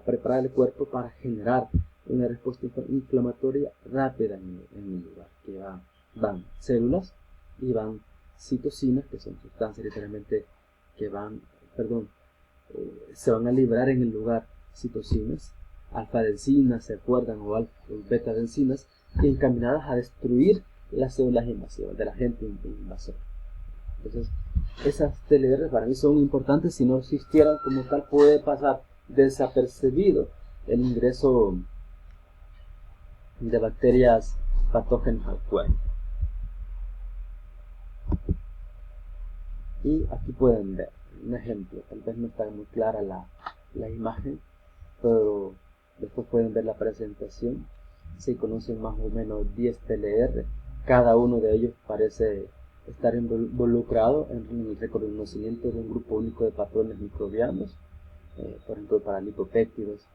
preparar el cuerpo para generar una respuesta inflamatoria rápida en el lugar, que van células y van citocinas, que son sustancias literalmente que van, se van a liberar en el lugar citocinas, alfa-densinas, se acuerdan, o beta-densinas, encaminadas a destruir las células invasivas del agente invasor. Entonces, esas TLR para mí son importantes. Si no existieran como tal, puede pasar desapercibido el ingreso de bacterias patógenas al cuerpo. Y aquí pueden ver un ejemplo. Tal vez no está muy clara la imagen, pero después pueden ver la presentación. Se conocen más o menos 10 TLR. Cada uno de ellos parece estar involucrado en el reconocimiento de un grupo único de patrones microbianos, por ejemplo para lipopéptidos,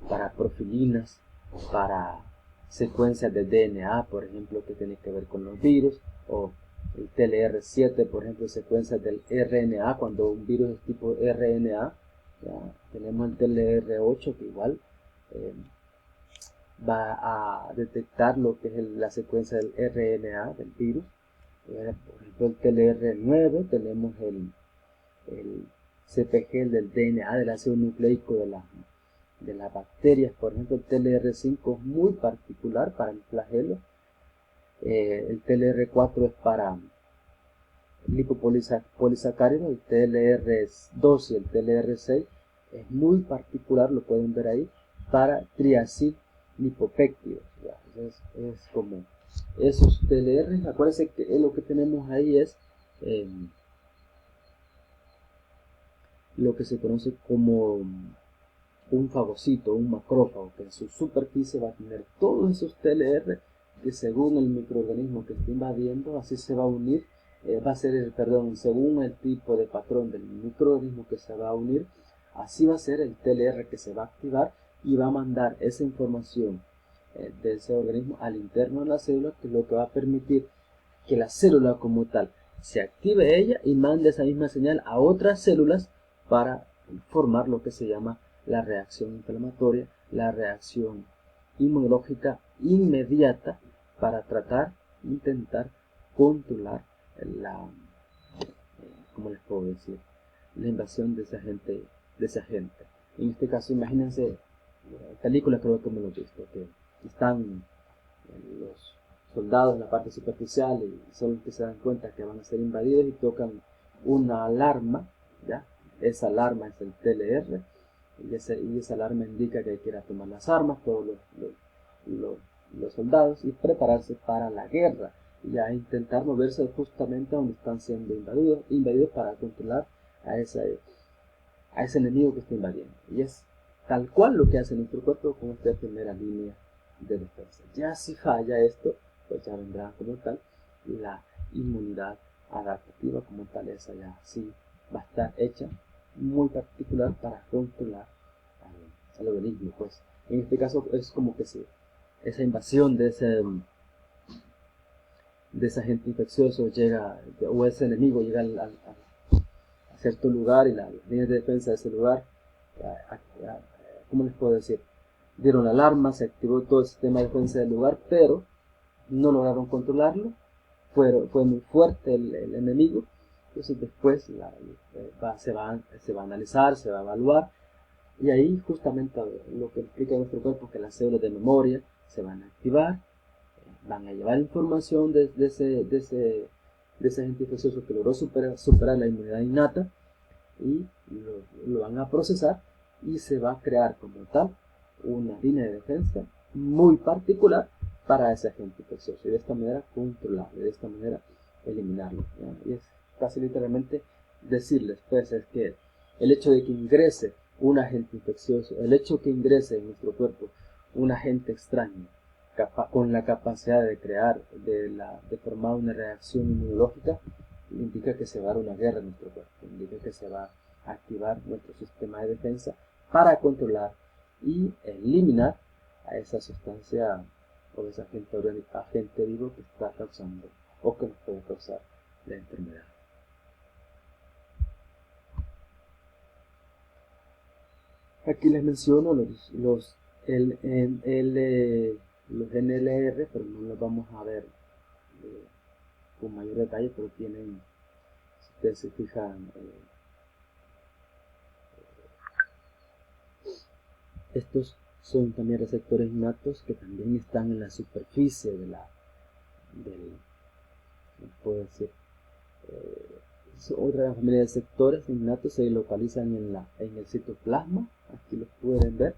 para profilinas, para secuencias de DNA, por ejemplo, que tienen que ver con los virus, o el TLR7, por ejemplo, secuencias del RNA, cuando un virus es tipo RNA. Ya tenemos el TLR8 que igual va a detectar lo que es la secuencia del RNA del virus. Por ejemplo, el TLR9 tenemos el CPG del DNA, del ácido nucleico de las bacterias. Por ejemplo, el TLR5 es muy particular para el flagelo. El TLR4 es para lipopolisacáridos. El TLR2 y el TLR6 es muy particular, lo pueden ver ahí, para triacid lipopéptidos. Entonces es como esos TLR. Acuérdense que lo que tenemos ahí es lo que se conoce como un fagocito, un macrófago, que en su superficie va a tener todos esos TLR que según el microorganismo que esté invadiendo, así se va a unir, va a ser según el tipo de patrón del microorganismo que se va a unir, así va a ser el TLR que se va a activar y va a mandar esa información de ese organismo al interno de la célula, que es lo que va a permitir que la célula como tal se active ella y mande esa misma señal a otras células para formar lo que se llama la reacción inflamatoria, la reacción inmunológica inmediata, para intentar controlar ¿cómo les puedo decir? La invasión de ese agente. En este caso, imagínense, películas creo que me lo he visto, que están los soldados en la parte superficial y son los que se dan cuenta que van a ser invadidos y tocan una alarma, ¿ya? Esa alarma es el TLR, y esa alarma indica que hay que ir a tomar las armas, todos los soldados, y prepararse para la guerra, y a intentar moverse justamente a donde están siendo invadidos para controlar a ese enemigo que está invadiendo. Y es tal cual lo que hace nuestro cuerpo con esta primera línea de defensa. Ya si falla esto, pues ya vendrá como tal la inmunidad adaptativa, como tal. Esa ya sí va a estar hecha muy particular para controlar al organismo. Pues en este caso es como que si esa invasión de ese agente infeccioso llega, o ese enemigo llega a cierto lugar, y las líneas de defensa de ese lugar, ¿cómo les puedo decir? Dieron la alarma, se activó todo el sistema de defensa del lugar, pero no lograron controlarlo. Fue muy fuerte el enemigo. Entonces después se va a analizar, se va a evaluar, y ahí justamente lo que explica nuestro cuerpo es que las células de memoria se van a activar, van a llevar información de ese agente infeccioso que logró superar la inmunidad innata, y lo van a procesar, y se va a crear como tal una línea de defensa muy particular para ese agente infeccioso, y de esta manera controlarlo, de esta manera eliminarlo, ¿ya? Y es casi literalmente decirles, pues, es que el hecho de que ingrese un agente infeccioso, el hecho que ingrese en nuestro cuerpo un agente extraño con la capacidad de crear, de formar una reacción inmunológica, indica que se va a dar una guerra en nuestro cuerpo, indica que se va a activar nuestro sistema de defensa para controlar y eliminar a esa sustancia o ese agente vivo que está causando o que nos puede causar la enfermedad. Aquí les menciono los NLR, pero no los vamos a ver con mayor detalle, pero tienen, si ustedes se fijan, Estos son también receptores innatos que también están en la superficie del, puedo decir, otra familia de receptores innatos se localizan en el citoplasma. Aquí los pueden ver.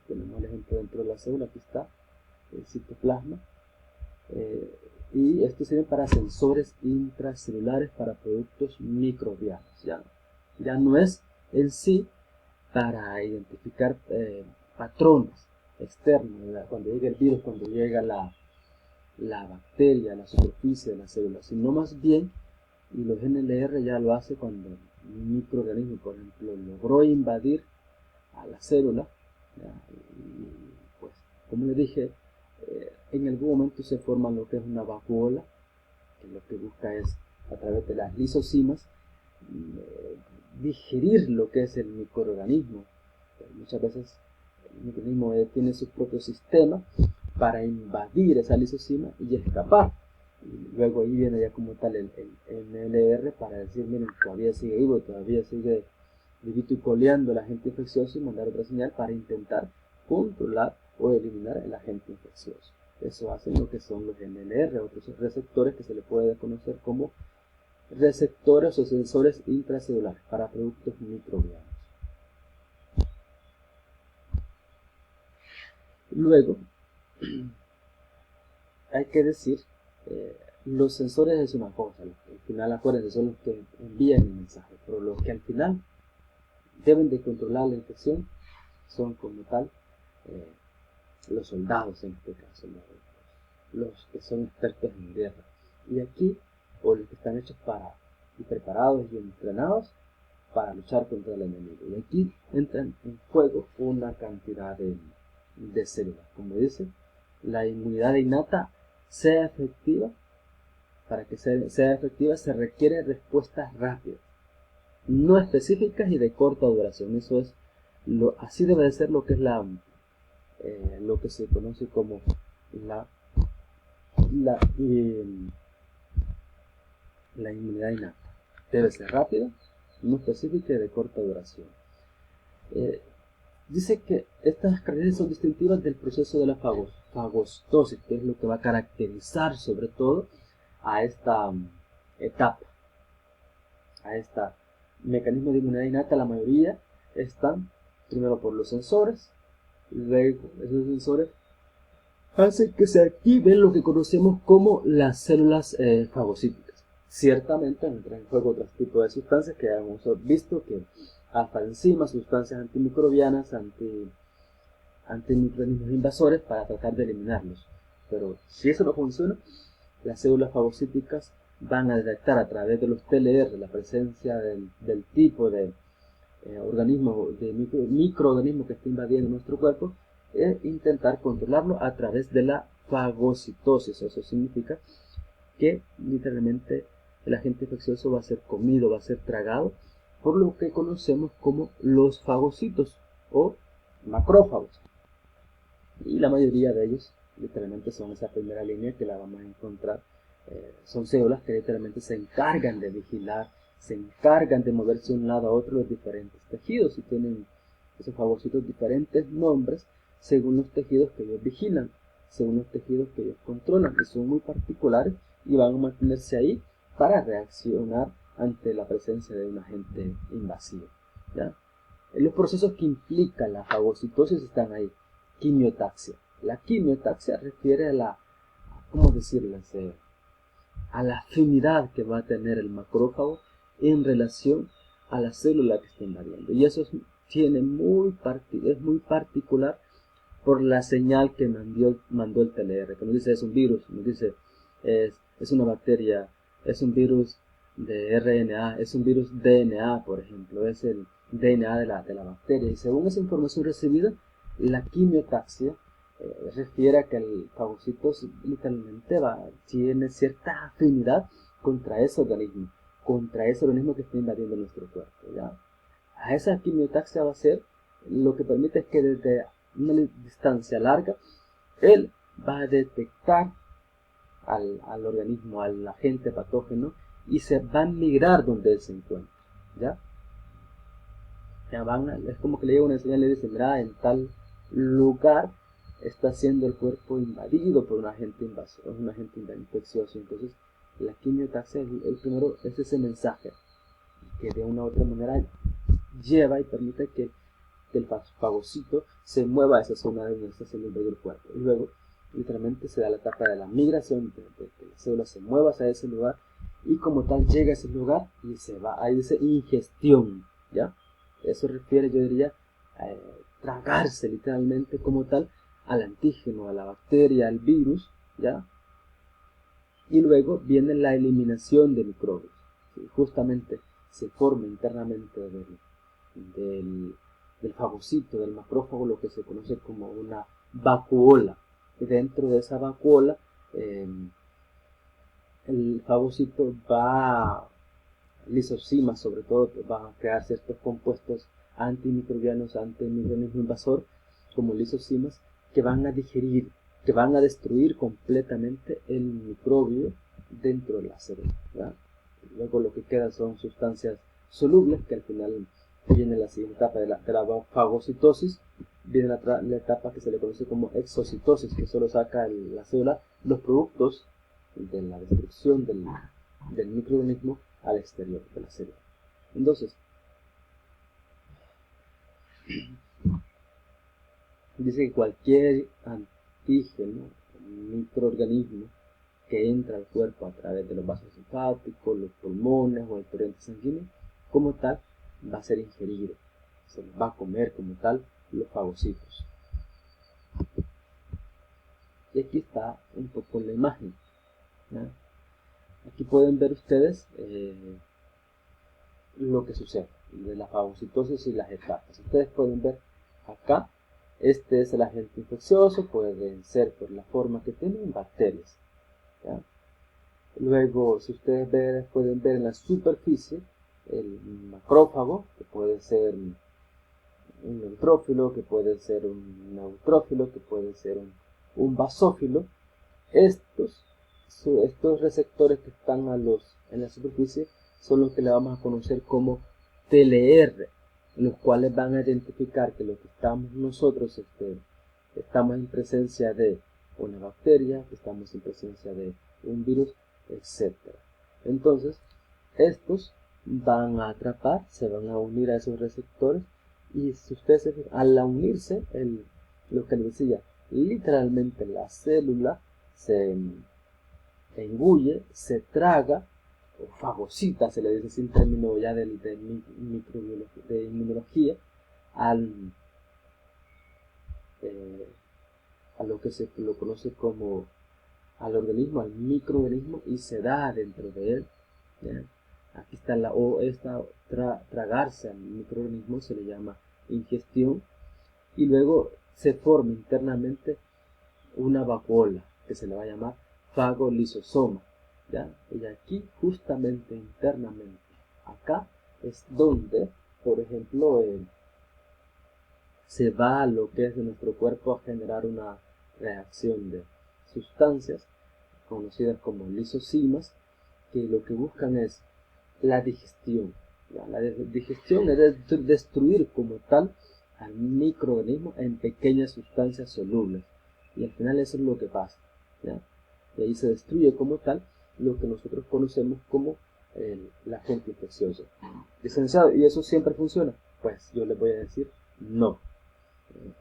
Tenemos el ejemplo dentro de la célula. Aquí está el citoplasma. Y estos sirven para sensores intracelulares para productos microbianos. Ya no es en sí para identificar patrones externos, cuando llega el virus, cuando llega la bacteria a la superficie de la célula, sino más bien, y los NLR ya lo hace cuando un microorganismo, por ejemplo, logró invadir a la célula, y pues, como les dije, en algún momento se forma lo que es una vacuola, que lo que busca es, a través de las lisocimas, digerir lo que es el microorganismo. Muchas veces el microorganismo tiene su propio sistema para invadir esa lisocima y escapar. Y luego ahí viene ya como tal el MLR para decir, miren, todavía sigue vivo, todavía sigue vivito y coleando el agente infeccioso, y mandar otra señal para intentar controlar o eliminar el agente infeccioso. Eso hacen lo que son los MLR, otros receptores que se le puede conocer como receptores o sensores intracelulares para productos microbianos. Luego, hay que decir, los sensores es una cosa, al final acuérdense, son los que envían el mensaje, pero los que al final deben de controlar la infección son como tal los soldados en este caso, los que son expertos en guerra. Y aquí, o los que están hechos para, y preparados y entrenados para luchar contra el enemigo. Y aquí entran en juego una cantidad de células. Como dice, la inmunidad innata sea efectiva. Para que sea efectiva se requieren respuestas rápidas, no específicas y de corta duración. Eso es, así debe de ser lo que es lo que se conoce como la inmunidad innata. Debe ser rápida, no específica y de corta duración. Dice que estas características son distintivas del proceso de la fagostosis, que es lo que va a caracterizar sobre todo a esta etapa, a este mecanismo de inmunidad innata. La mayoría están primero por los sensores, luego esos sensores hacen que se activen lo que conocemos como las células fagocíticas. Ciertamente entran en juego otros tipos de sustancias que ya hemos visto, que hasta enzimas, sustancias antimicrobianas, antimicroorganismos invasores, para tratar de eliminarlos. Pero si eso no funciona, las células fagocíticas van a detectar a través de los TLR la presencia del tipo de organismo, de microorganismo que está invadiendo nuestro cuerpo, e intentar controlarlo a través de la fagocitosis. Eso significa que literalmente el agente infeccioso va a ser comido, va a ser tragado por lo que conocemos como los fagocitos o macrófagos. Y la mayoría de ellos literalmente son esa primera línea que la vamos a encontrar. Son células que literalmente se encargan de vigilar, se encargan de moverse de un lado a otro los diferentes tejidos, y tienen esos fagocitos diferentes nombres según los tejidos que ellos vigilan, según los tejidos que ellos controlan, y son muy particulares y van a mantenerse ahí para reaccionar ante la presencia de un agente invasivo. ¿Ya? Los procesos que implican la fagocitosis están ahí. Quimiotaxia. La quimiotaxia refiere a la, ¿cómo decirles? A la afinidad que va a tener el macrófago en relación a la célula que está invadiendo. Y eso es muy particular por la señal que mandó el TLR, que nos dice es un virus, nos dice es una bacteria, es un virus de RNA, es un virus DNA, por ejemplo, es el DNA de la bacteria. Y según esa información recibida, la quimiotaxia refiere a que el fagocito literalmente tiene cierta afinidad contra ese organismo que está invadiendo nuestro cuerpo. ¿Ya? A esa quimiotaxia va a ser lo que permite que desde una distancia larga él va a detectar al organismo, al agente patógeno, y se va a migrar donde él se encuentra. ¿Ya? Es como que le llega una señal y le dice, mira, en tal lugar está siendo el cuerpo invadido por un agente invasor, un agente infeccioso. Entonces la quimiotaxia, el primero es ese mensaje que de una u otra manera lleva y permite que el fagocito se mueva a esa zona de donde está haciendo el del cuerpo. Y luego, literalmente, se da la etapa de la migración, de que la célula se mueva hacia ese lugar y como tal llega a ese lugar y se va. Ahí dice ingestión, ¿ya? Eso refiere, yo diría, a tragarse literalmente como tal al antígeno, a la bacteria, al virus, ¿ya? Y luego viene la eliminación de microbios. ¿Sí? Justamente se forma internamente del fagocito, del macrófago, lo que se conoce como una vacuola. Y dentro de esa vacuola, el fagocito va, lisocimas sobre todo, va a crear ciertos compuestos antimicrobianos, antimicroorganismo invasor, como lisocimas, que van a digerir, que van a destruir completamente el microbio dentro de la célula, ¿verdad? Luego lo que queda son sustancias solubles, que al final viene la siguiente etapa de la fagocitosis, viene la etapa que se le conoce como exocitosis, que solo saca la célula los productos de la destrucción del microorganismo al exterior de la célula. Entonces, dice que cualquier antígeno, microorganismo que entra al cuerpo a través de los vasos linfáticos, los pulmones o el torrente sanguíneo, como tal, va a ser ingerido, se va a comer como tal los fagocitos. Y aquí está un poco la imagen, ¿no? Aquí pueden ver ustedes lo que sucede de la fagocitosis y las etapas. Ustedes pueden ver acá, este es el agente infeccioso, pueden ser por la forma que tienen bacterias, ¿ya? Luego, si ustedes pueden ver en la superficie el macrófago, que puede ser un neutrófilo, que puede ser un neutrófilo, que puede ser un basófilo. Estos receptores que están en la superficie son los que le vamos a conocer como TLR, los cuales van a identificar que lo que estamos nosotros, estamos en presencia de una bacteria, que estamos en presencia de un virus, etc. Entonces, estos van a atrapar, se van a unir a esos receptores, y si ustedes se fijan, al unirse, lo que les decía, literalmente la célula se engulle, se traga, o fagocita, se le dice sin término ya de inmunología, a lo que se lo conoce como al organismo, al microorganismo, y se da dentro de él, ¿ya? Aquí está tragarse al microorganismo se le llama ingestión, y luego se forma internamente una vacuola que se le va a llamar fagolisosoma, ¿ya? Y aquí justamente internamente, acá es donde, por ejemplo, se va a lo que es de nuestro cuerpo a generar una reacción de sustancias conocidas como lisocimas, que lo que buscan es la digestión. ¿Ya? La digestión es destruir como tal al microorganismo en pequeñas sustancias solubles, y al final eso es lo que pasa, ¿ya? Y ahí se destruye como tal lo que nosotros conocemos como el agente infeccioso. Licenciado, ¿y eso siempre funciona? Pues yo les voy a decir no.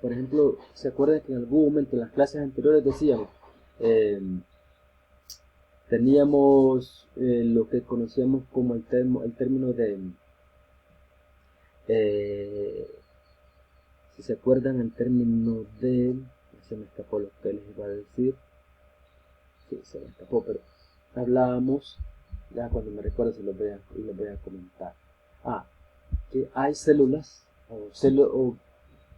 Por ejemplo, ¿se acuerdan que en algún momento en las clases anteriores decíamos, teníamos lo que conocíamos como el término de, si se acuerdan, el término de, se me escapó lo que les iba a decir, sí, se me escapó, pero hablábamos, ya cuando me recuerdo se los voy a comentar, que hay células o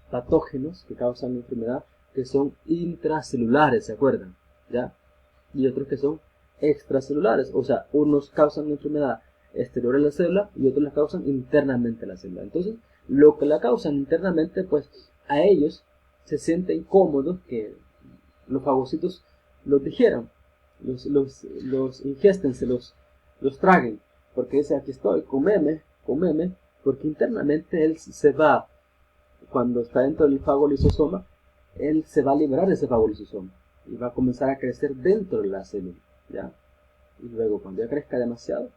patógenos que causan la enfermedad que son intracelulares, ¿se acuerdan? ¿Ya? Y otros que son extracelulares, o sea, unos causan la enfermedad exterior a la célula y otros la causan internamente a la célula. Entonces, lo que la causan internamente, pues a ellos se sienten cómodos que los fagocitos los digieran, los ingesten, los traguen, porque dice, aquí estoy, comeme, porque internamente él se va, cuando está dentro del fagolisosoma, él se va a liberar de ese fagolisosoma y va a comenzar a crecer dentro de la célula, ¿ya? Y luego cuando ya crezca demasiado,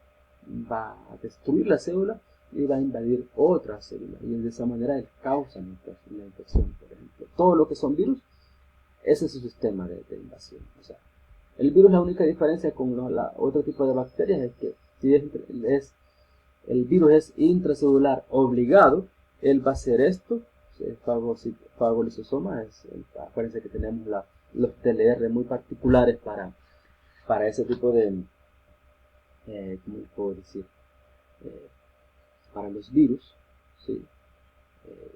va a destruir la célula y va a invadir otra célula. Y de esa manera él causa la infección, por ejemplo. Todo lo que son virus, ese es su sistema de invasión. O sea, el virus, la única diferencia con otro tipo de bacterias es que si el virus es intracelular obligado, él va a hacer esto. El fagolisosoma, acuérdense que tenemos los TLR muy particulares para ese tipo de, ¿cómo les puedo decir? Eh, para los virus, ¿sí?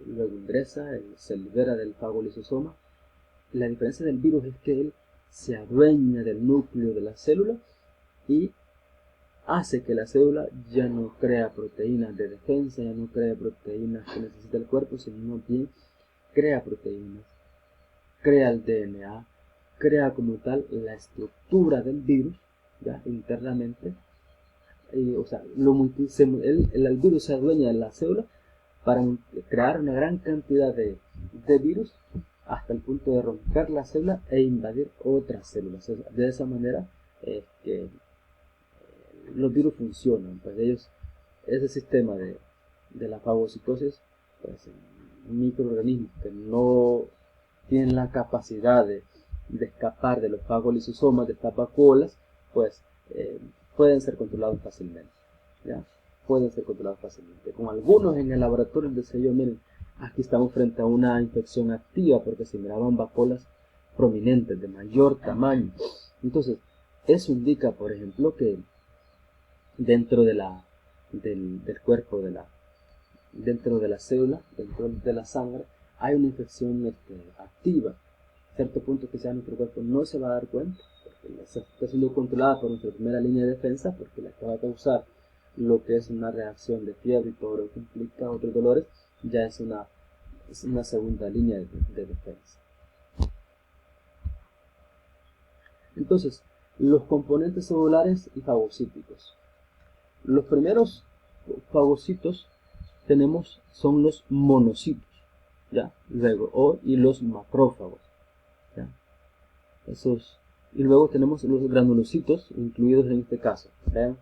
Luego ingresa, se libera del fagolisosoma. La diferencia del virus es que él se adueña del núcleo de la célula y hace que la célula ya no crea proteínas de defensa, ya no crea proteínas que necesita el cuerpo, sino bien crea proteínas, crea el DNA, crea como tal la estructura del virus, ya internamente. O sea, el virus se adueña de la célula para crear una gran cantidad de virus hasta el punto de romper la célula e invadir otras células. De esa manera que los virus funcionan, pues ellos, ese sistema de la fagocitosis, pues microorganismos que no tienen la capacidad de escapar de los fagolisosomas, de estas vacuolas, pues pueden ser controlados fácilmente, ¿ya? Pueden ser controlados fácilmente. Con algunos en el laboratorio de yo, miren, aquí estamos frente a una infección activa porque se miraban vacuolas prominentes de mayor tamaño. Entonces, eso indica, por ejemplo, que dentro del cuerpo, dentro de la célula, dentro de la sangre, hay una infección activa. A cierto punto que sea nuestro cuerpo no se va a dar cuenta, porque está siendo controlada por nuestra primera línea de defensa, porque la que va a causar lo que es una reacción de fiebre y todo lo que implica otros dolores, ya es una segunda línea de defensa. Entonces, los componentes celulares y fagocíticos. Los primeros fagocitos son los monocitos, ¿ya? Luego, y los macrófagos, ¿ya? Y luego tenemos los granulocitos, incluidos en este caso, ¿vean?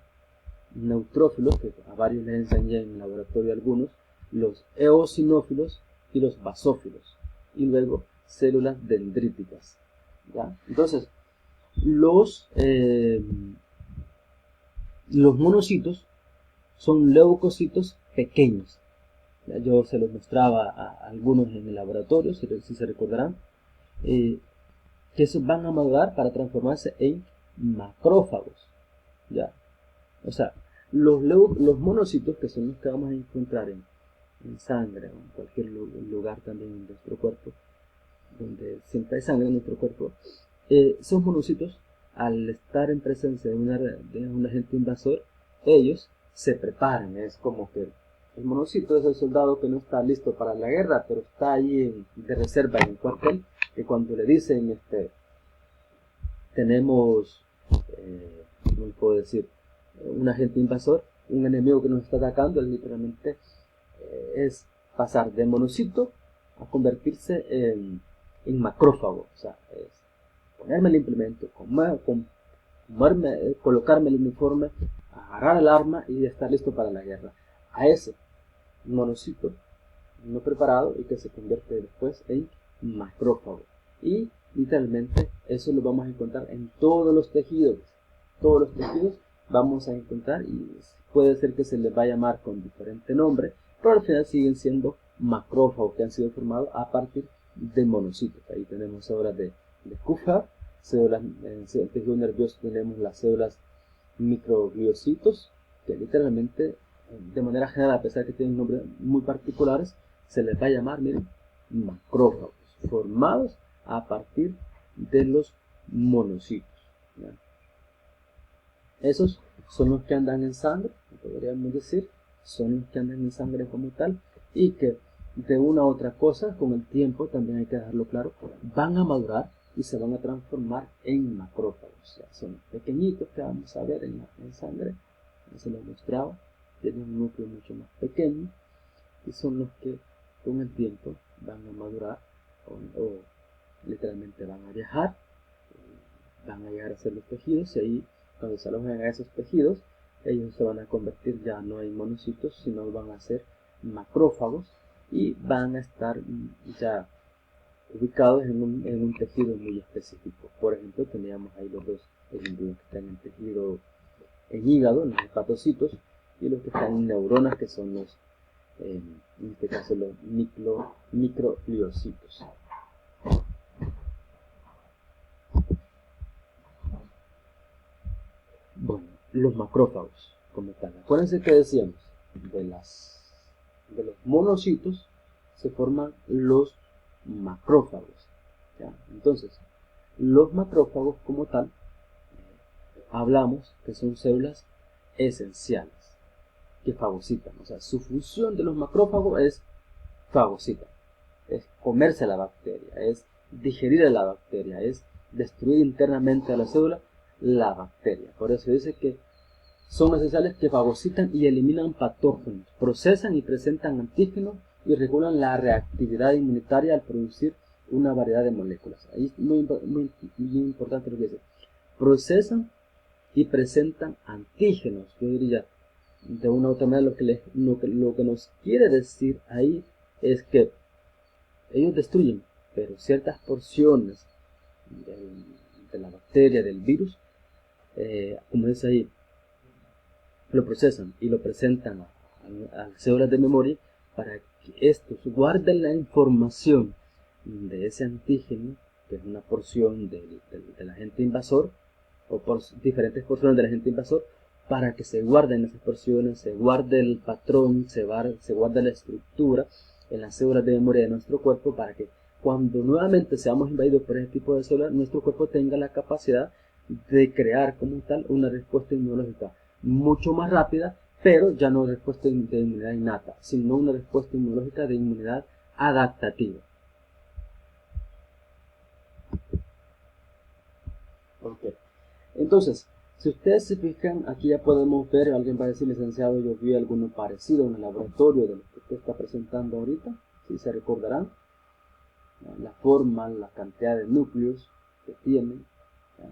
Neutrófilos, que a varios les enseñé en el laboratorio algunos, los eosinófilos y los basófilos, y luego células dendríticas, ¿ya? Entonces, los monocitos son leucocitos pequeños. Ya, yo se los mostraba a algunos en el laboratorio, si se recordarán, que van a madurar para transformarse en macrófagos. ¿Ya? O sea, los monocitos, que son los que vamos a encontrar en sangre o en cualquier lugar también en nuestro cuerpo, donde siempre hay sangre en nuestro cuerpo, esos monocitos, al estar en presencia de un agente invasor, ellos se preparan. Es como que el monocito es el soldado que no está listo para la guerra, pero está ahí de reserva en el cuartel, que cuando le dicen, tenemos, ¿cómo puedo decir? Un agente invasor, un enemigo que nos está atacando, él literalmente es pasar de monocito a convertirse en macrófago. O sea, es ponerme el implemento, colocarme el uniforme, agarrar el arma y estar listo para la guerra. A ese monocito no preparado y que se convierte después en macrófago. Y literalmente eso lo vamos a encontrar en todos los tejidos. Todos los tejidos vamos a encontrar, y puede ser que se les va a llamar con diferente nombre, pero al final siguen siendo macrófagos que han sido formados a partir de monocitos. Ahí tenemos células de Kupffer, en el tejido nervioso tenemos las células microgliocitos, que literalmente, de manera general, a pesar de que tienen nombres muy particulares, se les va a llamar, miren, macrófagos, formados a partir de los monocitos, ¿ya? Esos son los que andan en sangre, podríamos decir, son los que andan en sangre como tal, y que de una u otra cosa, con el tiempo, también hay que dejarlo claro, van a madurar y se van a transformar en macrófagos. O sea, son pequeñitos que vamos a ver en sangre, como se los mostraba, tienen un núcleo mucho más pequeño, y son los que con el tiempo van a madurar literalmente van a viajar, van a llegar a ser los tejidos, y ahí cuando se alojan a esos tejidos, ellos se van a convertir ya no en monocitos, sino van a ser macrófagos, y van a estar ya ubicados en un tejido muy específico. Por ejemplo, teníamos ahí los dos ejemplos que están en tejido en hígado, en los hepatocitos, y los que están en neuronas, que son los, en este caso, los microgliocitos. Bueno, los macrófagos como tal. Acuérdense que decíamos, de los monocitos se forman los macrófagos. ¿Ya? Entonces, los macrófagos como tal, hablamos que son células esenciales que fagocitan. O sea, su función de los macrófagos es fagocitar, es comerse a la bacteria, es digerir a la bacteria, es destruir internamente a la célula la bacteria. Por eso dice que son esenciales que fagocitan y eliminan patógenos, procesan y presentan antígenos y regulan la reactividad inmunitaria al producir una variedad de moléculas. Ahí es muy importante lo que dice. Procesan y presentan antígenos. Yo diría, de una u otra manera, lo que nos quiere decir ahí es que ellos destruyen, pero ciertas porciones de la bacteria, del virus, como dice ahí, lo procesan y lo presentan a células de memoria para que estos guarden la información de ese antígeno, que es una porción del agente invasor, o por diferentes porciones del agente invasor, para que se guarden esas porciones, se guarde el patrón, se guarde la estructura en las células de memoria de nuestro cuerpo, para que cuando nuevamente seamos invadidos por ese tipo de células, nuestro cuerpo tenga la capacidad de crear como tal una respuesta inmunológica mucho más rápida, pero ya no respuesta de inmunidad innata, sino una respuesta inmunológica de inmunidad adaptativa. Okay. Entonces, si ustedes se fijan, aquí ya podemos ver, alguien va a decir, licenciado, yo vi alguno parecido en el laboratorio de lo que usted está presentando ahorita, si se recordarán, la forma, la cantidad de núcleos que tienen. ¿Ya?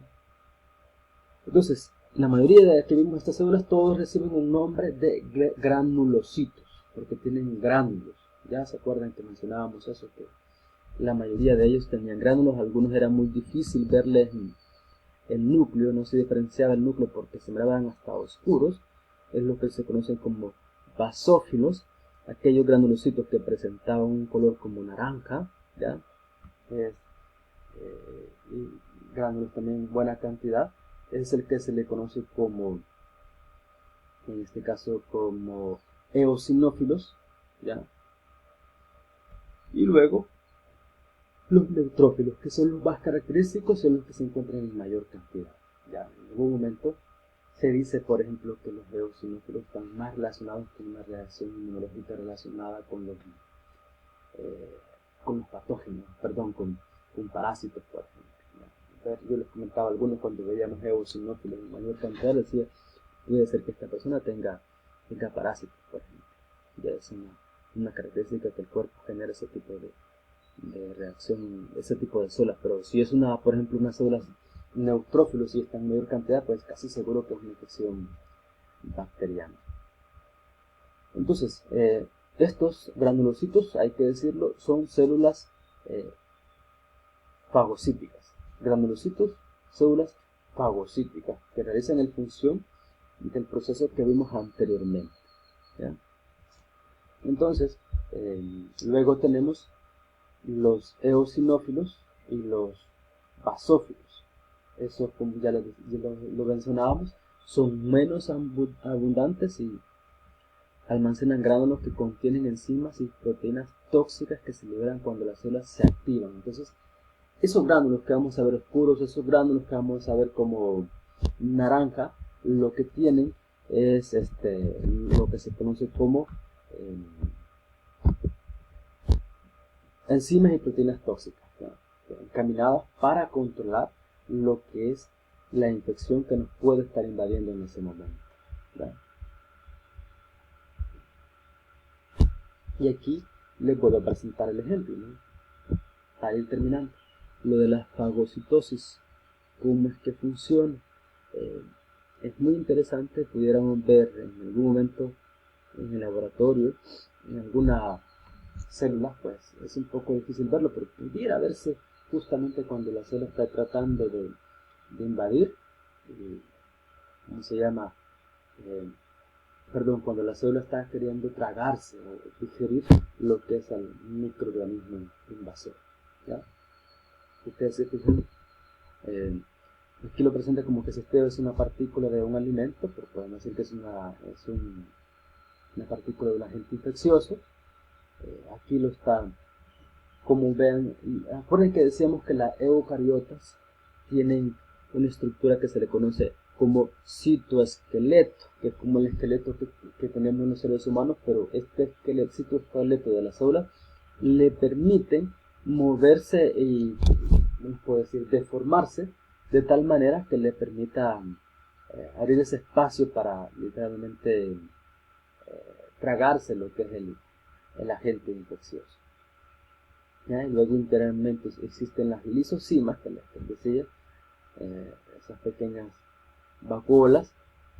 Entonces, la mayoría de que vimos estas células, todos reciben un nombre de granulocitos, porque tienen gránulos. Ya se acuerdan que mencionábamos eso, que la mayoría de ellos tenían gránulos, algunos era muy difícil verles el núcleo, no se diferenciaba el núcleo porque se miraban hasta oscuros, es lo que se conocen como basófilos, aquellos granulocitos que presentaban un color como naranja, ¿ya? Y gránulos también en buena cantidad, es el que se le conoce como, en este caso, como eosinófilos, ¿ya? Y luego los neutrófilos, que son los más característicos, son los que se encuentran en mayor cantidad. Ya en algún momento se dice, por ejemplo, que los eosinófilos están más relacionados con una reacción inmunológica relacionada con los patógenos, perdón, con parásitos, por ejemplo. Entonces, yo les comentaba a algunos cuando veíamos eosinófilos en mayor cantidad, decía, puede ser que esta persona tenga parásitos, por ejemplo. Ya es una característica que el cuerpo genera ese tipo de reacción, ese tipo de células. Pero si es por ejemplo, una célula neutrófilos y está en mayor cantidad, pues casi seguro que es una infección bacteriana. Entonces, estos granulocitos, hay que decirlo, son células fagocíticas. Granulocitos, células fagocíticas, que realizan la función del proceso que vimos anteriormente. ¿Ya? Entonces, luego tenemos los eosinófilos y los basófilos. Esos, como ya lo mencionábamos, son menos abundantes y almacenan gránulos que contienen enzimas y proteínas tóxicas que se liberan cuando las células se activan. Entonces, esos gránulos que vamos a ver oscuros, esos gránulos que vamos a ver como naranja, lo que tienen es lo que se conoce como enzimas y proteínas tóxicas, ¿no? Encaminadas para controlar lo que es la infección que nos puede estar invadiendo en ese momento, ¿no? Y aquí les vuelvo a presentar el ejemplo, ¿no? Para ir terminando. lo de la fagocitosis, cómo es que funciona. Es muy interesante, pudiéramos ver en algún momento en el laboratorio, en alguna célula, pues es un poco difícil verlo, pero pudiera verse justamente cuando la célula está tratando de invadir, ¿cómo se llama? Cuando la célula está queriendo tragarse o digerir lo que es el microorganismo invasor. ¿Ya? Ustedes se fijan, aquí lo presenta como que si este es una partícula de un alimento, pero podemos decir que es una partícula de un agente infeccioso. Aquí lo está, como ven, recuerden que decíamos que las eucariotas tienen una estructura que se le conoce como citoesqueleto, que es como el esqueleto que tenemos los seres humanos, pero este citoesqueleto de la célula le permite moverse y, ¿cómo puedo decir?, deformarse de tal manera que le permita abrir ese espacio para literalmente tragarse lo que es el agente infeccioso. ¿Ya? Y luego internamente existen las lisosimas, que les decía, esas pequeñas vacuolas,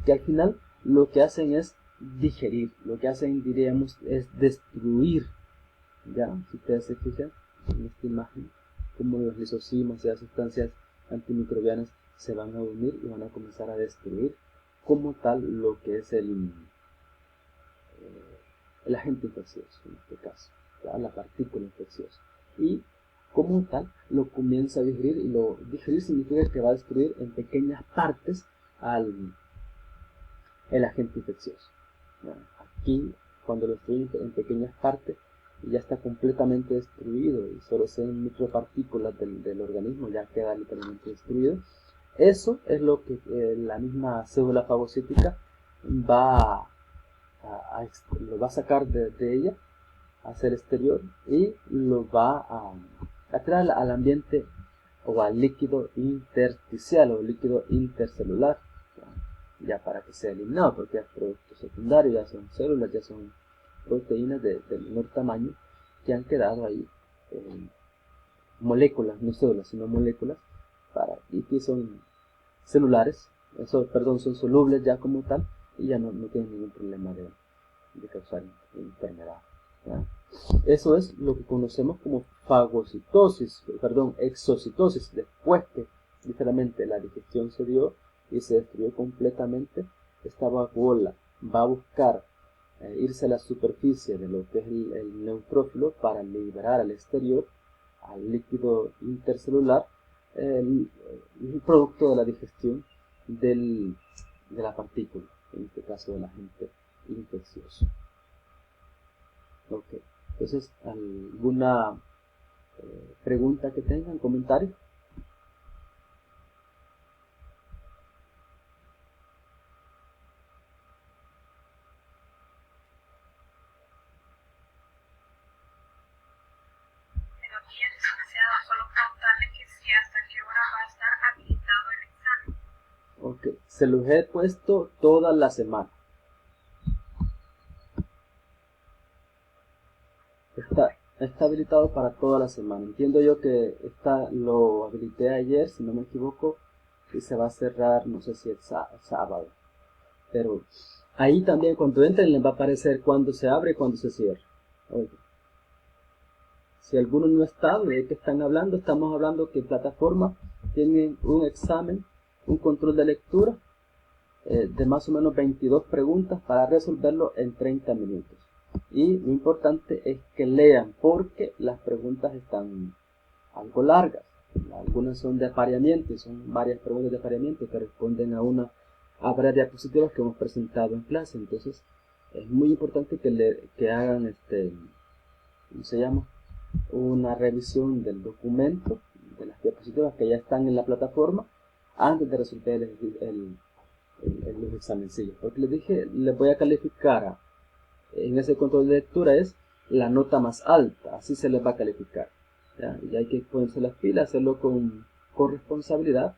que al final lo que hacen es digerir, lo que hacen, diríamos, es destruir. ¿Ya? Si ustedes se fijan en esta imagen, como los lisosimas y las sustancias antimicrobianas se van a unir y van a comenzar a destruir como tal lo que es el agente infeccioso, en este caso, ¿ya? La partícula infecciosa. Y como tal lo comienza a digerir, y lo digerir significa que va a destruir en pequeñas partes el agente infeccioso. ¿Ya? Aquí, cuando lo destruye en pequeñas partes, ya está completamente destruido y solo sean micropartículas del organismo, ya queda literalmente destruido. Eso es lo que la misma célula fagocítica lo va a sacar de ella hacia el exterior y lo va a traer al ambiente o al líquido intersticial o líquido intercelular, ya para que sea eliminado, porque es producto secundario, ya son células, ya son proteínas de menor tamaño que han quedado ahí, moléculas, no células, sino moléculas, y que son celulares, son solubles ya como tal, y ya no tienen ningún problema de causar enfermedad. ¿Ya? Eso es lo que conocemos como exocitosis. Después que literalmente la digestión se dio y se destruyó completamente, esta vacuola va a buscar irse a la superficie de lo que es el neutrófilo para liberar al exterior, al líquido intercelular, el producto de la digestión de la partícula, en este caso del agente infeccioso. Ok, entonces, ¿alguna pregunta que tengan, comentario? Buenos días, licenciado. Solo preguntarle que si hasta qué hora va a estar habilitado el examen. Ok, se los he puesto toda la semana. Está habilitado para toda la semana. Entiendo yo que lo habilité ayer, si no me equivoco, y se va a cerrar, no sé si es sábado. Pero ahí también cuando entren les va a aparecer cuándo se abre y cuándo se cierra. Oye, si alguno no está, ¿de qué están hablando? Estamos hablando que plataforma tienen un examen, un control de lectura de más o menos 22 preguntas para resolverlo en 30 minutos. Y lo importante es que lean, porque las preguntas están algo largas. Algunas son de apareamiento, son varias preguntas de apareamiento que responden a varias diapositivas que hemos presentado en clase. Entonces es muy importante que hagan ¿cómo se llama? Una revisión del documento, de las diapositivas que ya están en la plataforma, antes de resolver los examencillos. Porque les dije, les voy a calificar en ese control de lectura es la nota más alta, así se les va a calificar. ¿Ya? Y hay que ponerse las pilas, hacerlo con responsabilidad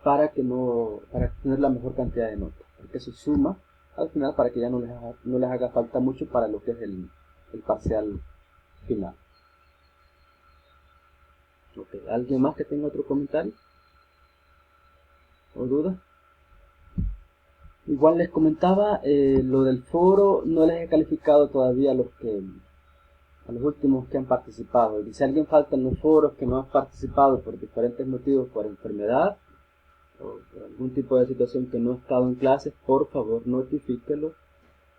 para tener la mejor cantidad de notas, porque eso suma al final para que ya no les haga falta mucho para lo que es el parcial final. Ok, ¿alguien más que tenga otro comentario o duda? Igual les comentaba, lo del foro no les he calificado todavía a los últimos que han participado. Y si alguien falta en los foros que no han participado por diferentes motivos, por enfermedad o por algún tipo de situación que no ha estado en clases, por favor notifíquelo.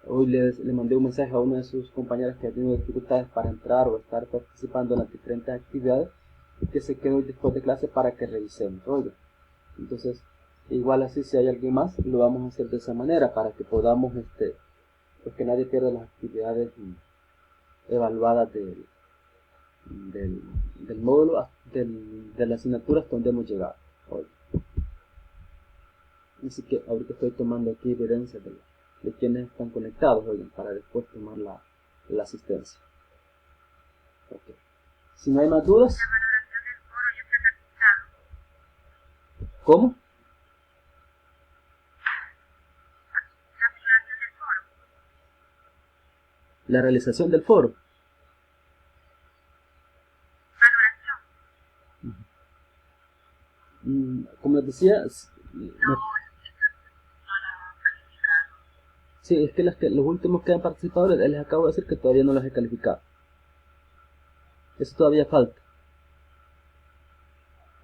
Hoy le mandé un mensaje a una de sus compañeras que ha tenido dificultades para entrar o estar participando en las diferentes actividades y que se quedó después de clase para que revisemos. Oiga, entonces, igual así si hay alguien más, lo vamos a hacer de esa manera para que podamos, pues que nadie pierda las actividades evaluadas del módulo, de la asignatura hasta donde hemos llegado hoy. Así que ahorita estoy tomando aquí evidencia de quienes están conectados hoy para después tomar la asistencia. Okay. Si no hay más dudas. La valoración del foro ya se ha realizado. ¿Cómo? La valoración del foro. La realización del foro. Valoración. Como les decía, No la han calificado. sí, es que los últimos que han participado les acabo de decir que todavía no los he calificado. Eso todavía falta.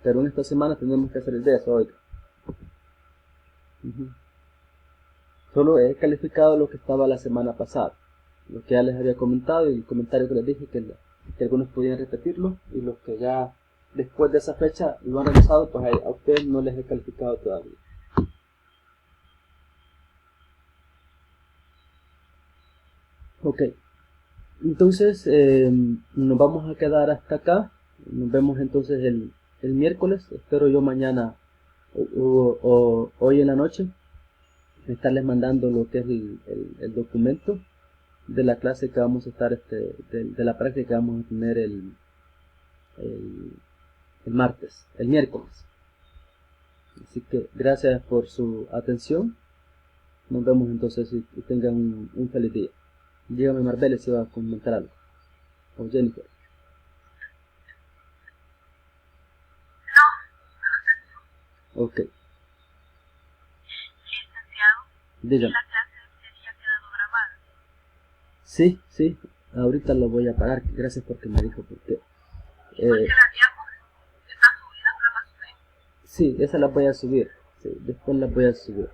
Pero en esta semana tenemos que hacer el de eso hoy. Solo he calificado lo que estaba la semana pasada. Lo que ya les había comentado y el comentario que les dije que algunos podían repetirlo y los que ya después de esa fecha lo han realizado, pues a ustedes no les he calificado todavía. Ok, entonces nos vamos a quedar hasta acá. Nos vemos entonces el miércoles. Espero yo mañana o hoy en la noche estarles mandando lo que es el documento de la clase que vamos a estar, de la práctica que vamos a tener el martes, el miércoles. Así que gracias por su atención. Nos vemos entonces y tengan un feliz día. Dígame Marbella si va a comentar algo. O Jennifer. No, Ok. licenciado, Dígame. la clase sería quedado grabada. Sí, sí. Ahorita lo voy a parar. Gracias porque me dijo por qué. Porque la diapos están subidas a la basura. Sí, esa la voy a subir. Sí, después la voy a subir.